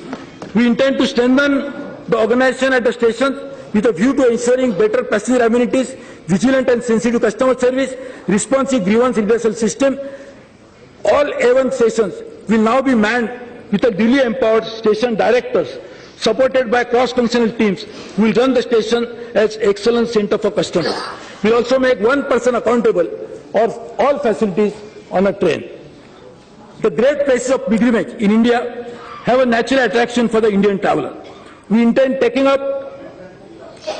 We intend to strengthen the organization at the stations with a view to ensuring better passenger amenities, vigilant and sensitive customer service, responsive grievance redressal system. All A1 stations will now be manned with a duly empowered station directors supported by cross-functional teams who will run the station as excellence center for customers. We will also make one person accountable of all facilities on a train. The great places of pilgrimage in India have a natural attraction for the Indian traveller. We intend taking up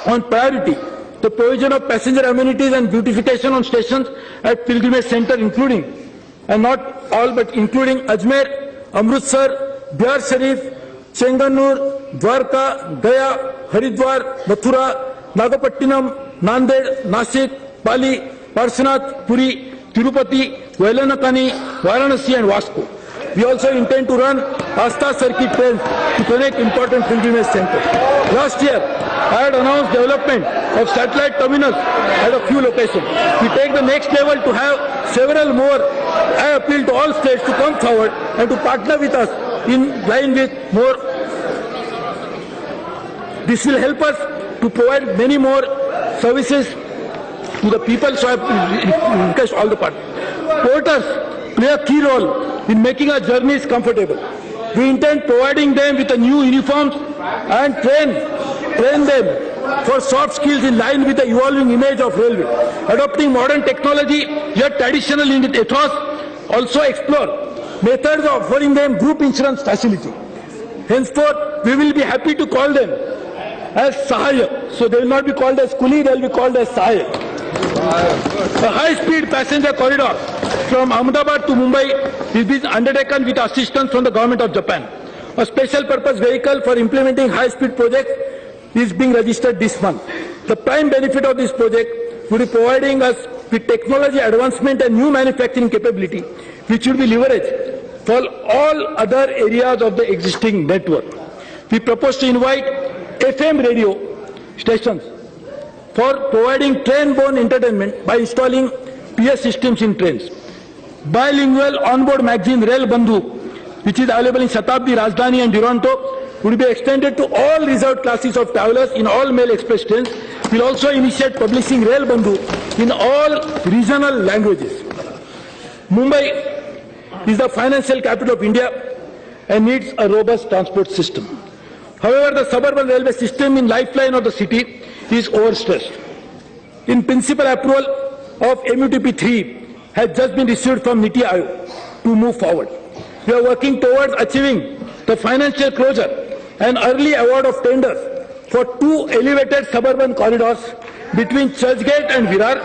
on priority the provision of passenger amenities and beautification on stations at pilgrimage center, including, and not all but including Ajmer, Amritsar, Bihar Sharif, Chenganur, Dwarka, Gaya, Haridwar, Mathura, Nagapattinam, Nanded, Nasik, Pali, Parsanath, Puri, Tirupati, Vailanakani, Varanasi and Vasco. We also intend to run Asta circuit trains to connect important pilgrimage centers. Last year, I had announced development of satellite terminals at a few locations. We take the next level to have several more. I appeal to all states to come forward and to partner with us in line with more. This will help us to provide many more services to the people, so I request all the parties. Porters play a key role in making our journeys comfortable. We intend providing them with a new uniforms and train them for soft skills in line with the evolving image of railway. Adopting modern technology, yet traditional in its ethos, also explore methods of offering them group insurance facility. Henceforth, we will be happy to call them as Sahaya. So they will not be called as Kuli, they will be called as Sahaya. A high-speed passenger corridor from Ahmedabad to Mumbai is being undertaken with assistance from the government of Japan. A special purpose vehicle for implementing high-speed projects is being registered this month. The prime benefit of this project will be providing us with technology advancement and new manufacturing capability, which will be leveraged for all other areas of the existing network. We propose to invite FM radio stations for providing train-borne entertainment by installing PS systems in trains. Bilingual onboard magazine Rail Bandhu, which is available in Shatabdi, Rajdhani and Duronto, would be extended to all reserved classes of travelers in all mail express trains. We will also initiate publishing Rail Bandhu in all regional languages. Mumbai is the financial capital of India and needs a robust transport system. However, the suburban railway system in lifeline of the city is overstressed. In principal, approval of MUTP 3 has just been received from NITI Aayog to move forward. We are working towards achieving the financial closure and early award of tenders for 2 elevated suburban corridors between Churchgate and Virar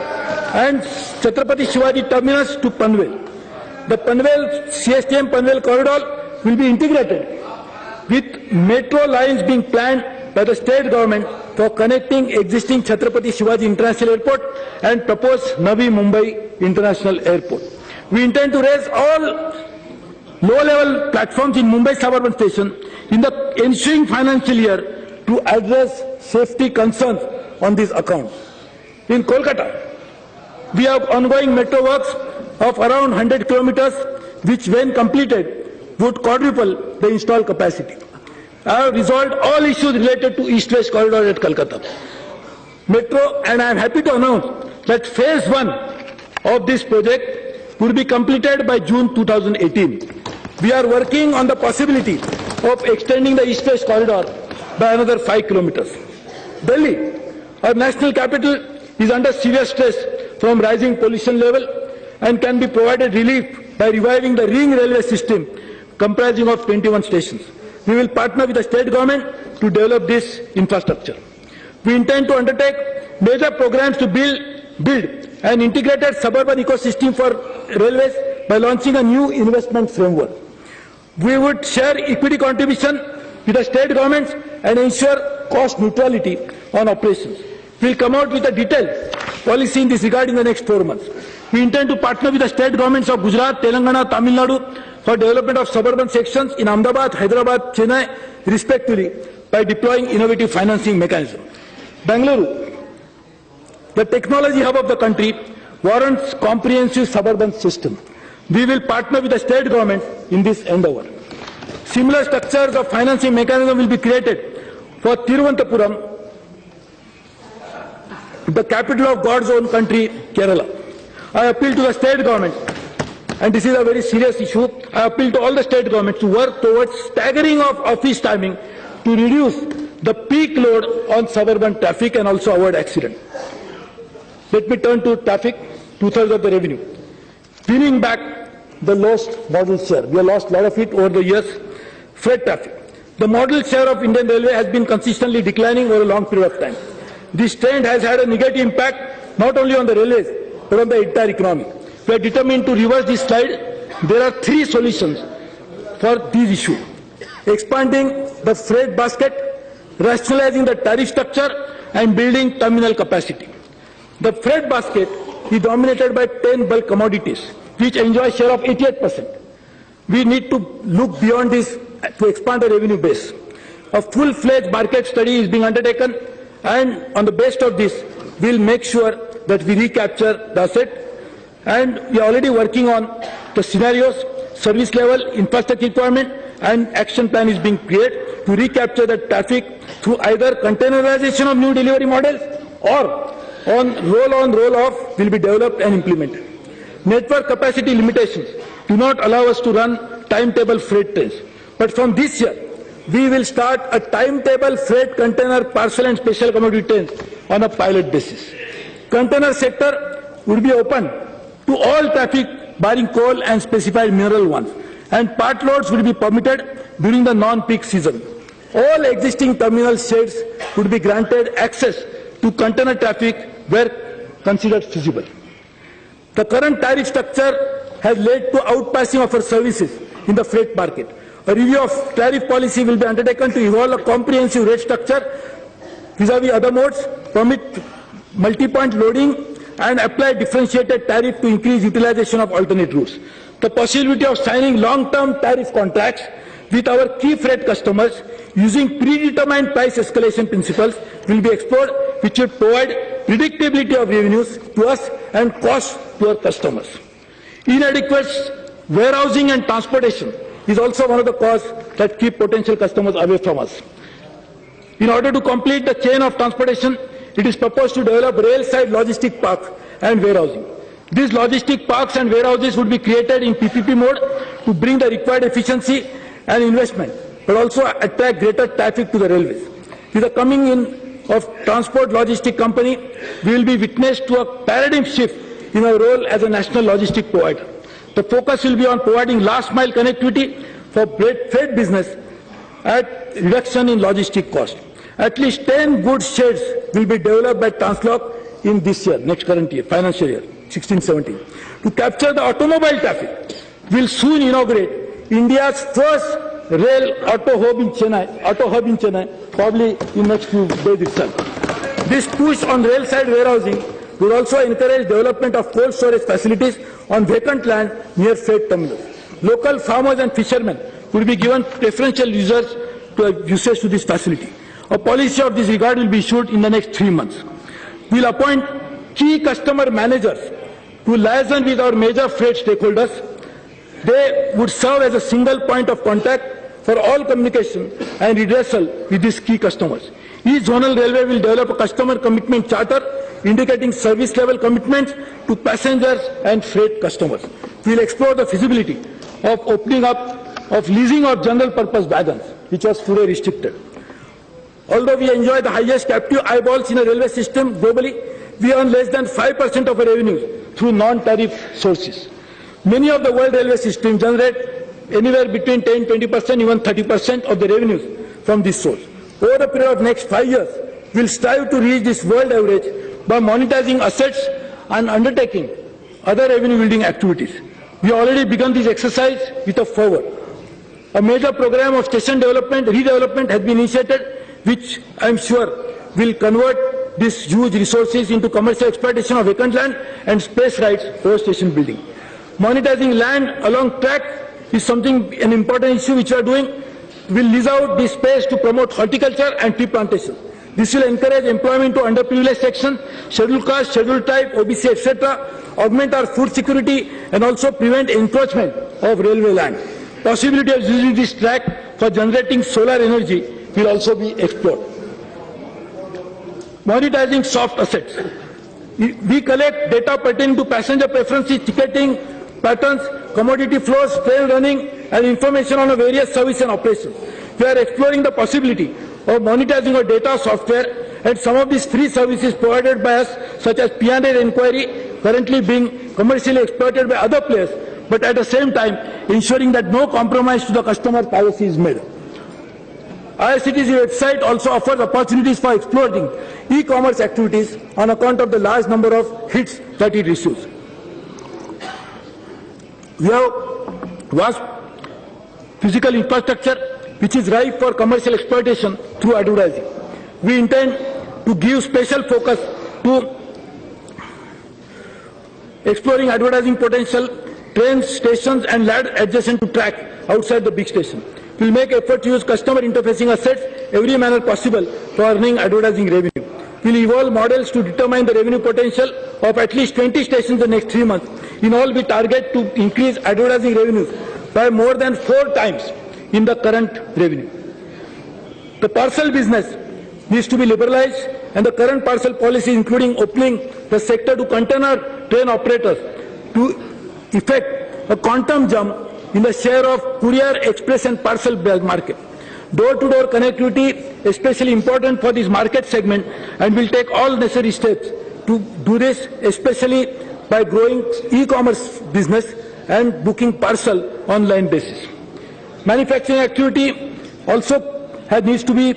and Chhatrapati Shivaji Terminus to Panvel. The Panvel CSTM Panvel corridor will be integrated with metro lines being planned by the state government for connecting existing Chhatrapati Shivaji International Airport and proposed Navi Mumbai International Airport. We intend to raise all low-level platforms in Mumbai suburban station in the ensuing financial year to address safety concerns on this account. In Kolkata, we have ongoing metro works of around 100 kilometers, which when completed would quadruple the installed capacity. I have resolved all issues related to East-West corridor at Kolkata Metro, and I am happy to announce that phase 1 of this project will be completed by June 2018. We are working on the possibility of extending the East-West corridor by another 5 kilometers. Delhi, our national capital, is under severe stress from rising pollution level and can be provided relief by reviving the ring railway system comprising of 21 stations. We will partner with the state government to develop this infrastructure. We intend to undertake major programs to build an integrated suburban ecosystem for railways by launching a new investment framework. We would share equity contribution with the state governments and ensure cost neutrality on operations. We will come out with a detailed policy in this regard in the next 4 months. We intend to partner with the state governments of Gujarat, Telangana, Tamil Nadu for development of suburban sections in Ahmedabad, Hyderabad, Chennai, respectively, by deploying innovative financing mechanism. Bangalore, the technology hub of the country, warrants comprehensive suburban system. We will partner with the state government in this endeavor. Similar structures of financing mechanism will be created for Thiruvananthapuram, the capital of God's own country, Kerala. I appeal to the state government, and this is a very serious issue, I appeal to all the state governments to work towards staggering of office timing to reduce the peak load on suburban traffic and also avoid accident. Let me turn to traffic, 2/3 of the revenue. Winning back the lost model share. We have lost a lot of it over the years. Freight traffic. The model share of Indian Railway has been consistently declining over a long period of time. This trend has had a negative impact not only on the railways but on the entire economy. We are determined to reverse this slide. There are 3 solutions for these issues. expanding the freight basket, rationalizing the tariff structure, and building terminal capacity. The freight basket is dominated by 10 bulk commodities, which enjoy a share of 88%. We need to look beyond this to expand the revenue base. A full-fledged market study is being undertaken, and on the basis of this, we will make sure that we recapture the asset. And we are already working on the scenarios, service level, infrastructure requirement, and action plan is being created to recapture the traffic through either containerization of new delivery models or on roll-off will be developed and implemented. Network capacity limitations do not allow us to run timetable freight trains. But from this year, we will start a timetable freight container, parcel and special commodity trains on a pilot basis. Container sector will be open to all traffic barring coal and specified mineral ones, and part loads will be permitted during the non-peak season. All existing terminal sheds would be granted access to container traffic where considered feasible. The current tariff structure has led to outpassing of our services in the freight market. A review of tariff policy will be undertaken to evolve a comprehensive rate structure vis-à-vis other modes, permit multi-point loading, and apply differentiated tariff to increase utilization of alternate routes. The possibility of signing long-term tariff contracts with our key freight customers using predetermined price escalation principles will be explored, which will provide predictability of revenues to us and costs to our customers. Inadequate warehousing and transportation is also one of the causes that keep potential customers away from us. In order to complete the chain of transportation, it is proposed to develop rail-side logistic parks and warehousing. These logistic parks and warehouses would be created in PPP mode to bring the required efficiency and investment, but also attract greater traffic to the railways. With the coming in of transport logistic company, we will be witness to a paradigm shift in our role as a national logistic provider. The focus will be on providing last mile connectivity for freight business at reduction in logistic cost. At least 10 goods sheds will be developed by Transloc in this year, next current year, financial year, 16-17. To capture the automobile traffic, we will soon inaugurate India's first rail auto hub in Chennai, probably in next few days itself. This push on rail side warehousing will also encourage development of cold storage facilities on vacant land near freight terminals. Local farmers and fishermen will be given preferential usage to this facility. A policy of this regard will be issued in the next 3 months. We will appoint key customer managers to liaison with our major freight stakeholders. They would serve as a single point of contact for all communication and redressal with these key customers. Each zonal railway will develop a customer commitment charter indicating service level commitments to passengers and freight customers. We will explore the feasibility of opening up of leasing of general purpose wagons, which was today restricted. Although we enjoy the highest captive eyeballs in a railway system globally, we earn less than 5% of our revenues through non-tariff sources. Many of the world railway systems generate anywhere between 10-20%, even 30% of the revenues from this source. Over the period of next 5 years, we will strive to reach this world average by monetizing assets and undertaking other revenue-building activities. We have already begun this exercise with a fervor. A major program of station redevelopment has been initiated, which I am sure will convert these huge resources into commercial exploitation of vacant land and space rights for station building. Monetizing land along track is an important issue which we are doing. We will lease out this space to promote horticulture and tree plantation. This will encourage employment to underprivileged sections, scheduled caste, scheduled tribe, OBC, etc., augment our food security and also prevent encroachment of railway land. Possibility of using this track for generating solar energy will also be explored. Monetizing soft assets. We collect data pertaining to passenger preferences, ticketing patterns, commodity flows, train running, and information on various service and operations. We are exploring the possibility of monetizing our data software and some of these free services provided by us, such as P&A inquiry, currently being commercially exploited by other players, but at the same time ensuring that no compromise to the customer privacy is made. IRCTC website also offers opportunities for exploring e-commerce activities on account of the large number of hits that it receives. We have vast physical infrastructure which is ripe for commercial exploitation through advertising. We intend to give special focus to exploring advertising potential, train stations and land adjacent to track outside the big station. We will make effort to use customer interfacing assets every manner possible for earning advertising revenue. We will evolve models to determine the revenue potential of at least 20 stations in the next 3 months. In all, we target to increase advertising revenues by more than 4 times in the current revenue. The parcel business needs to be liberalized, and the current parcel policy, including opening the sector to container train operators, to effect a quantum jump in the share of courier, express and parcel market. Door-to-door connectivity especially important for this market segment, and will take all necessary steps to do this, especially by growing e-commerce business and booking parcel online basis. Manufacturing activity also needs to be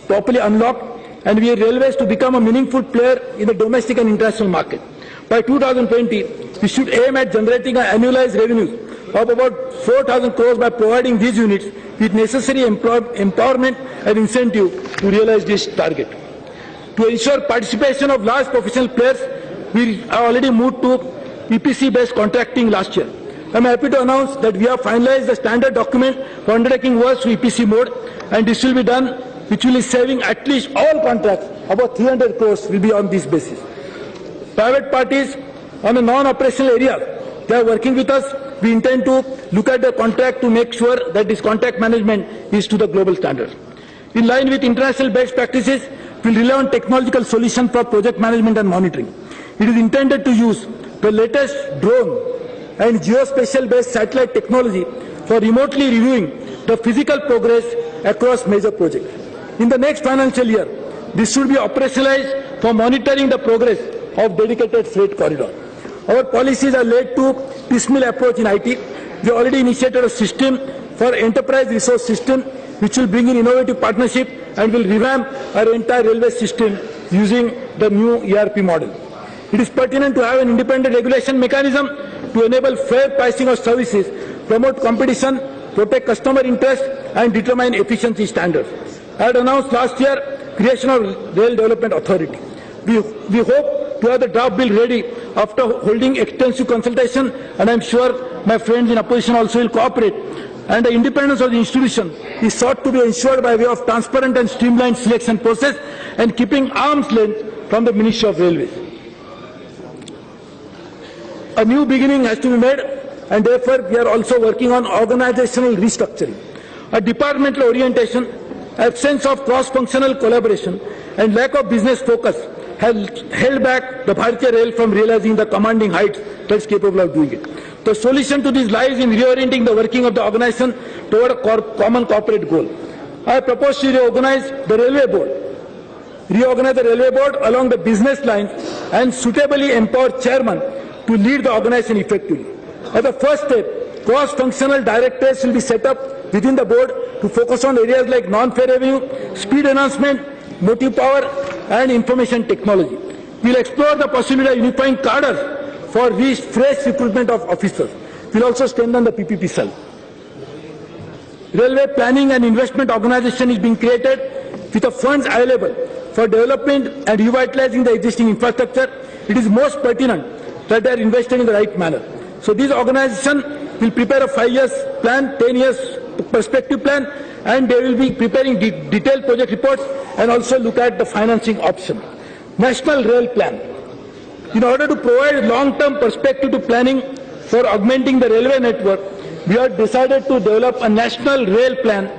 properly unlocked, and we are railways to become a meaningful player in the domestic and international market. By 2020, we should aim at generating an annualized revenue of about 4,000 crores by providing these units with necessary empowerment and incentive to realize this target. To ensure participation of large professional players, we already moved to EPC-based contracting last year. I am happy to announce that we have finalized the standard document for undertaking works to EPC mode, and this will be done, which will be saving at least all contracts, about 300 crores will be on this basis. Private parties on a non-operational area, they are working with us. We intend to look at the contract to make sure that this contract management is to the global standard. In line with international best practices, we will rely on technological solutions for project management and monitoring. It is intended to use the latest drone and geospatial-based satellite technology for remotely reviewing the physical progress across major projects. In the next financial year, this should be operationalized for monitoring the progress of dedicated freight corridor. Our policies are led to piecemeal approach in IT. We already initiated a system for enterprise resource system, which will bring in innovative partnership and will revamp our entire railway system using the new ERP model. It is pertinent to have an independent regulation mechanism to enable fair pricing of services, promote competition, protect customer interest and determine efficiency standards. I had announced last year creation of Rail Development Authority. We hope to have the draft bill ready after holding extensive consultation, and I am sure my friends in opposition also will cooperate. And the independence of the institution is sought to be ensured by way of transparent and streamlined selection process and keeping arm's length from the Ministry of Railways. A new beginning has to be made, and therefore we are also working on organizational restructuring. A departmental orientation, absence of cross-functional collaboration and lack of business focus has held back the Bharatiya Rail from realizing the commanding heights that is capable of doing it. The solution to this lies in reorienting the working of the organization toward a common corporate goal. I propose to reorganize the railway board along the business lines and suitably empower chairman to lead the organization effectively. As a first step, cross-functional directors will be set up within the board to focus on areas like non-fare revenue, speed enhancement, motive power and information technology. We will explore the possibility of unifying cadres for fresh recruitment of officers. We will also strengthen the PPP cell. Railway Planning and Investment Organization is being created with the funds available for development and revitalizing the existing infrastructure. It is most pertinent that they are invested in the right manner. So this organization will prepare a 5 years plan, 10 years perspective plan, and they will be preparing detailed project reports and also look at the financing option. National Rail Plan. In order to provide long-term perspective to planning for augmenting the railway network, we have decided to develop a National Rail Plan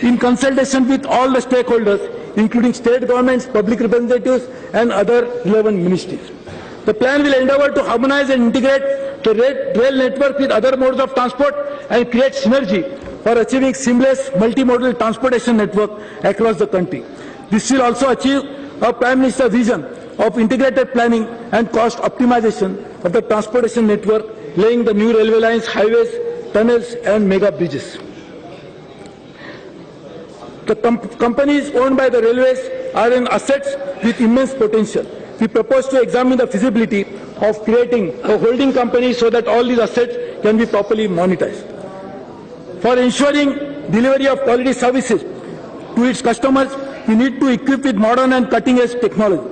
in consultation with all the stakeholders, including state governments, public representatives and other relevant ministries. The plan will endeavour to harmonize and integrate the rail network with other modes of transport and create synergy for achieving seamless multimodal transportation network across the country. This will also achieve our Prime Minister's vision of integrated planning and cost optimization of the transportation network, laying the new railway lines, highways, tunnels and mega bridges. The companies owned by the railways are in assets with immense potential. We propose to examine the feasibility of creating a holding company so that all these assets can be properly monetized. For ensuring delivery of quality services to its customers, we need to equip with modern and cutting-edge technology.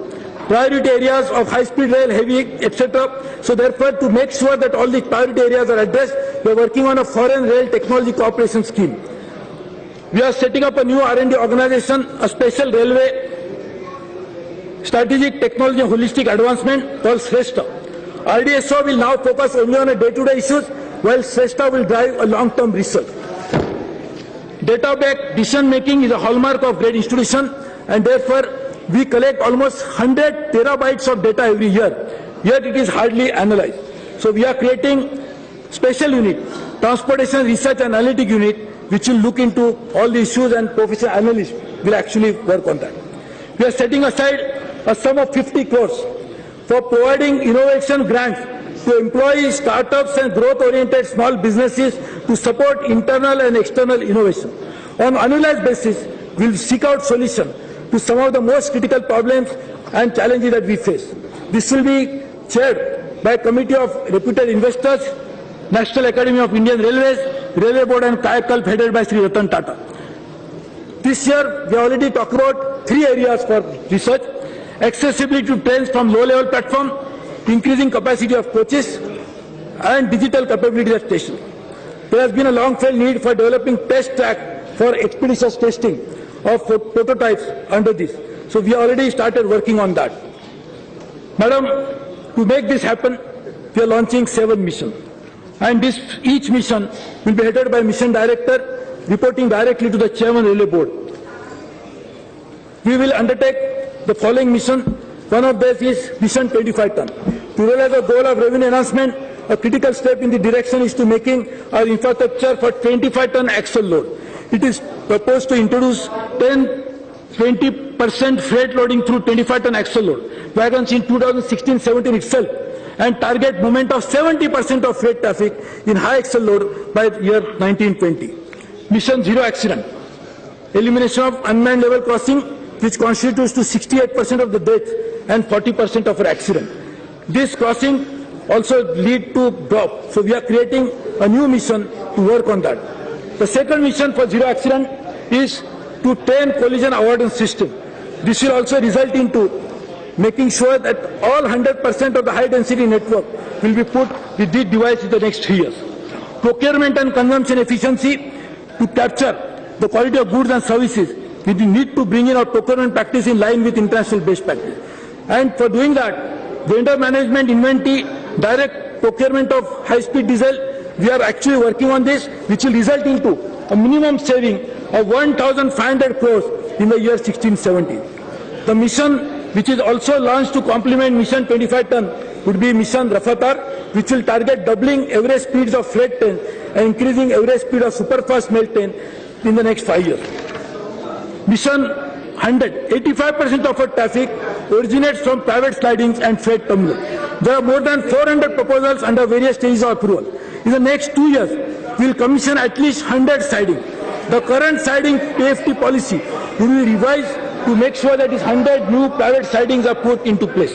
Priority areas of high-speed rail, heavy, etc. So therefore, to make sure that all these priority areas are addressed, we are working on a foreign rail technology cooperation scheme. We are setting up a new R&D organization, a special railway strategic technology and holistic advancement called Shrestha. RDSO will now focus only on day-to-day issues, while Shrestha will drive a long-term research. Data-backed decision-making is a hallmark of great institution, and therefore we collect almost 100 terabytes of data every year, yet it is hardly analyzed. So we are creating special unit, Transportation Research and Analytic Unit, which will look into all the issues, and professional analysts will actually work on that. We are setting aside a sum of 50 crores for providing innovation grants to employees, startups and growth-oriented small businesses to support internal and external innovation. On an annualized basis, we will seek out solutions to some of the most critical problems and challenges that we face. This will be chaired by a committee of reputed investors, National Academy of Indian Railways, Railway Board and Kayakalp headed by Sri Ratan Tata. This year, we already talked about 3 areas for research: accessibility to trains from low-level platform, increasing capacity of coaches, and digital capabilities at stations. There has been a long-felt need for developing test track for expeditious testing of prototypes under this. So we already started working on that. Madam, to make this happen, we are launching 7 missions. And each mission will be headed by a mission director, reporting directly to the chairman of the Railway Board. We will undertake the following mission. One of these is Mission 25 ton. To realize the goal of revenue enhancement, a critical step in the direction is to making our infrastructure for 25 ton axle load. It is proposed to introduce 20% freight loading through 25 ton axle load wagons in 2016-17 itself, and target movement of 70% of freight traffic in high axle load by year 1920. Mission Zero Accident. Elimination of unmanned level crossing, which constitutes to 68% of the deaths and 40% of our accident. This crossing also lead to drop. So we are creating a new mission to work on that. The second mission for zero accident is to train collision avoidance system. This will also result into making sure that all 100% of the high density network will be put with this device in the next 3 years. Procurement and consumption efficiency, to capture the quality of goods and services, we need to bring in our procurement practice in line with international best practice. And for doing that, vendor management, inventory, direct procurement of high-speed diesel, we are actually working on this, which will result into a minimum saving of 1,500 crores in the year 16-17. The mission, which is also launched to complement Mission 25 ton, would be Mission Rafatar, which will target doubling average speeds of freight train and increasing average speed of superfast mail train in the next 5 years. Mission 100, 85% of our traffic originates from private sidings and freight terminals. There are more than 400 proposals under various stages of approval. In the next 2 years, we will commission at least 100 sidings. The current siding PFT policy will be revised to make sure that these 100 new private sidings are put into place.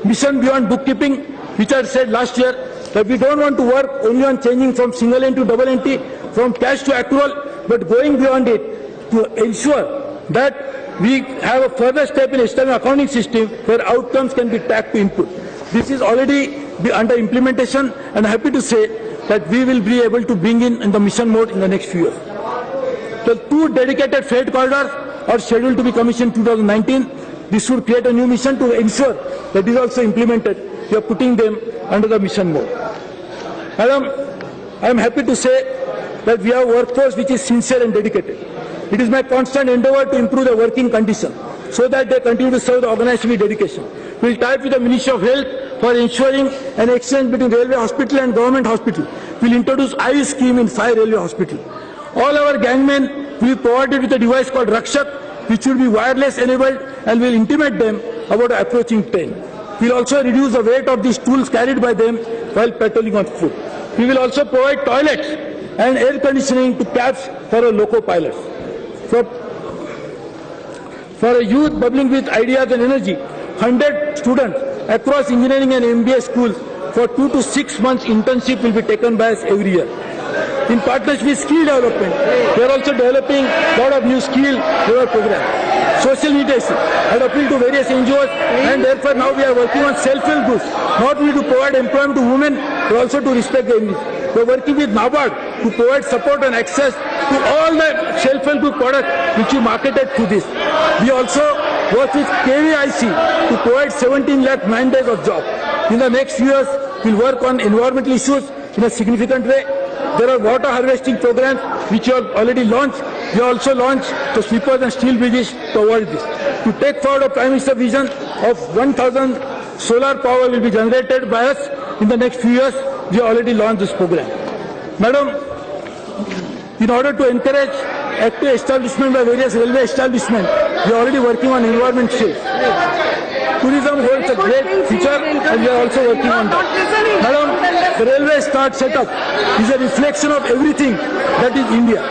Mission Beyond Bookkeeping, which I said last year, that we don't want to work only on changing from single entry to double entry, from cash to accrual, but going beyond it to ensure that we have a further step in establishing accounting system where outcomes can be tracked to input. This is already under implementation, and I'm happy to say that we will be able to bring in the mission mode in the next few years. The 2 dedicated freight corridors are scheduled to be commissioned in 2019. This would create a new mission to ensure that is also implemented. We are putting them under the mission mode. Madam, I am happy to say that we have a workforce which is sincere and dedicated. It is my constant endeavor to improve the working condition so that they continue to serve the organization with dedication. We will tie up with the Ministry of Health for ensuring an exchange between railway hospital and government hospital. We will introduce IU scheme in 5 railway hospitals. All our gangmen will be provided with a device called Rakshak, which will be wireless enabled and will intimate them about the approaching train. We will also reduce the weight of these tools carried by them while patrolling on foot. We will also provide toilets and air conditioning to cabs for our loco pilots. For a youth bubbling with ideas and energy, 100 students across engineering and MBA schools for 2 to 6 months internship will be taken by us every year. in partnership with skill development. We are also developing a lot of new skill programs. Social literacy. I appeal to various NGOs, and therefore now we are working on self-help groups, not only to provide employment to women, but also to respect the English. We are working with NABARD to provide support and access to all the self-help group products which we marketed through this. We also work with KVIC to provide 17 lakh mandates of job. In the next few years, we'll work on environmental issues in a significant way. There are water harvesting programs which we have already launched. We also launched the sweepers and steel bridges to avoid this. To take forward a Prime Minister's vision of 1,000 solar power will be generated by us in the next few years, we have already launched this program. Madam, in order to encourage active establishment by various railway establishments, we are already working on environment shield. Tourism holds a great future, and we are also working on that. Madam, the railway setup is a reflection of everything that is India.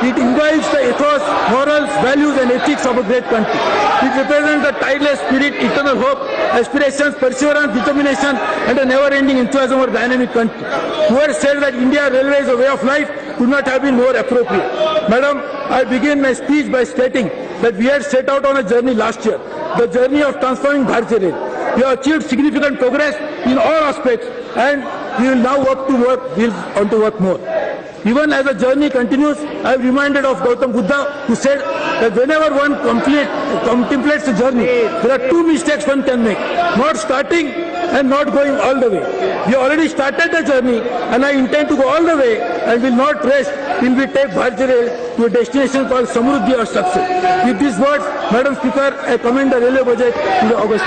It imbibes the ethos, morals, values and ethics of a great country. It represents the tideless spirit, eternal hope, aspirations, perseverance, determination and a never-ending enthusiasm for a dynamic country. Whoever said that India Railway is a way of life could not have been more appropriate. Madam, I begin my speech by stating that we had set out on a journey last year, the journey of transforming Bharatiya Rail. We have achieved significant progress in all aspects, and we will now want to work more. Even as the journey continues, I am reminded of Gautam Buddha, who said that whenever one contemplates the journey, there are two mistakes one can make: not starting and not going all the way. We already started the journey, and I intend to go all the way and will not rest till we take Bharatiya Rail to a destination called Samruddhi or success. With these words, Madam Speaker, I commend the railway budget to the August.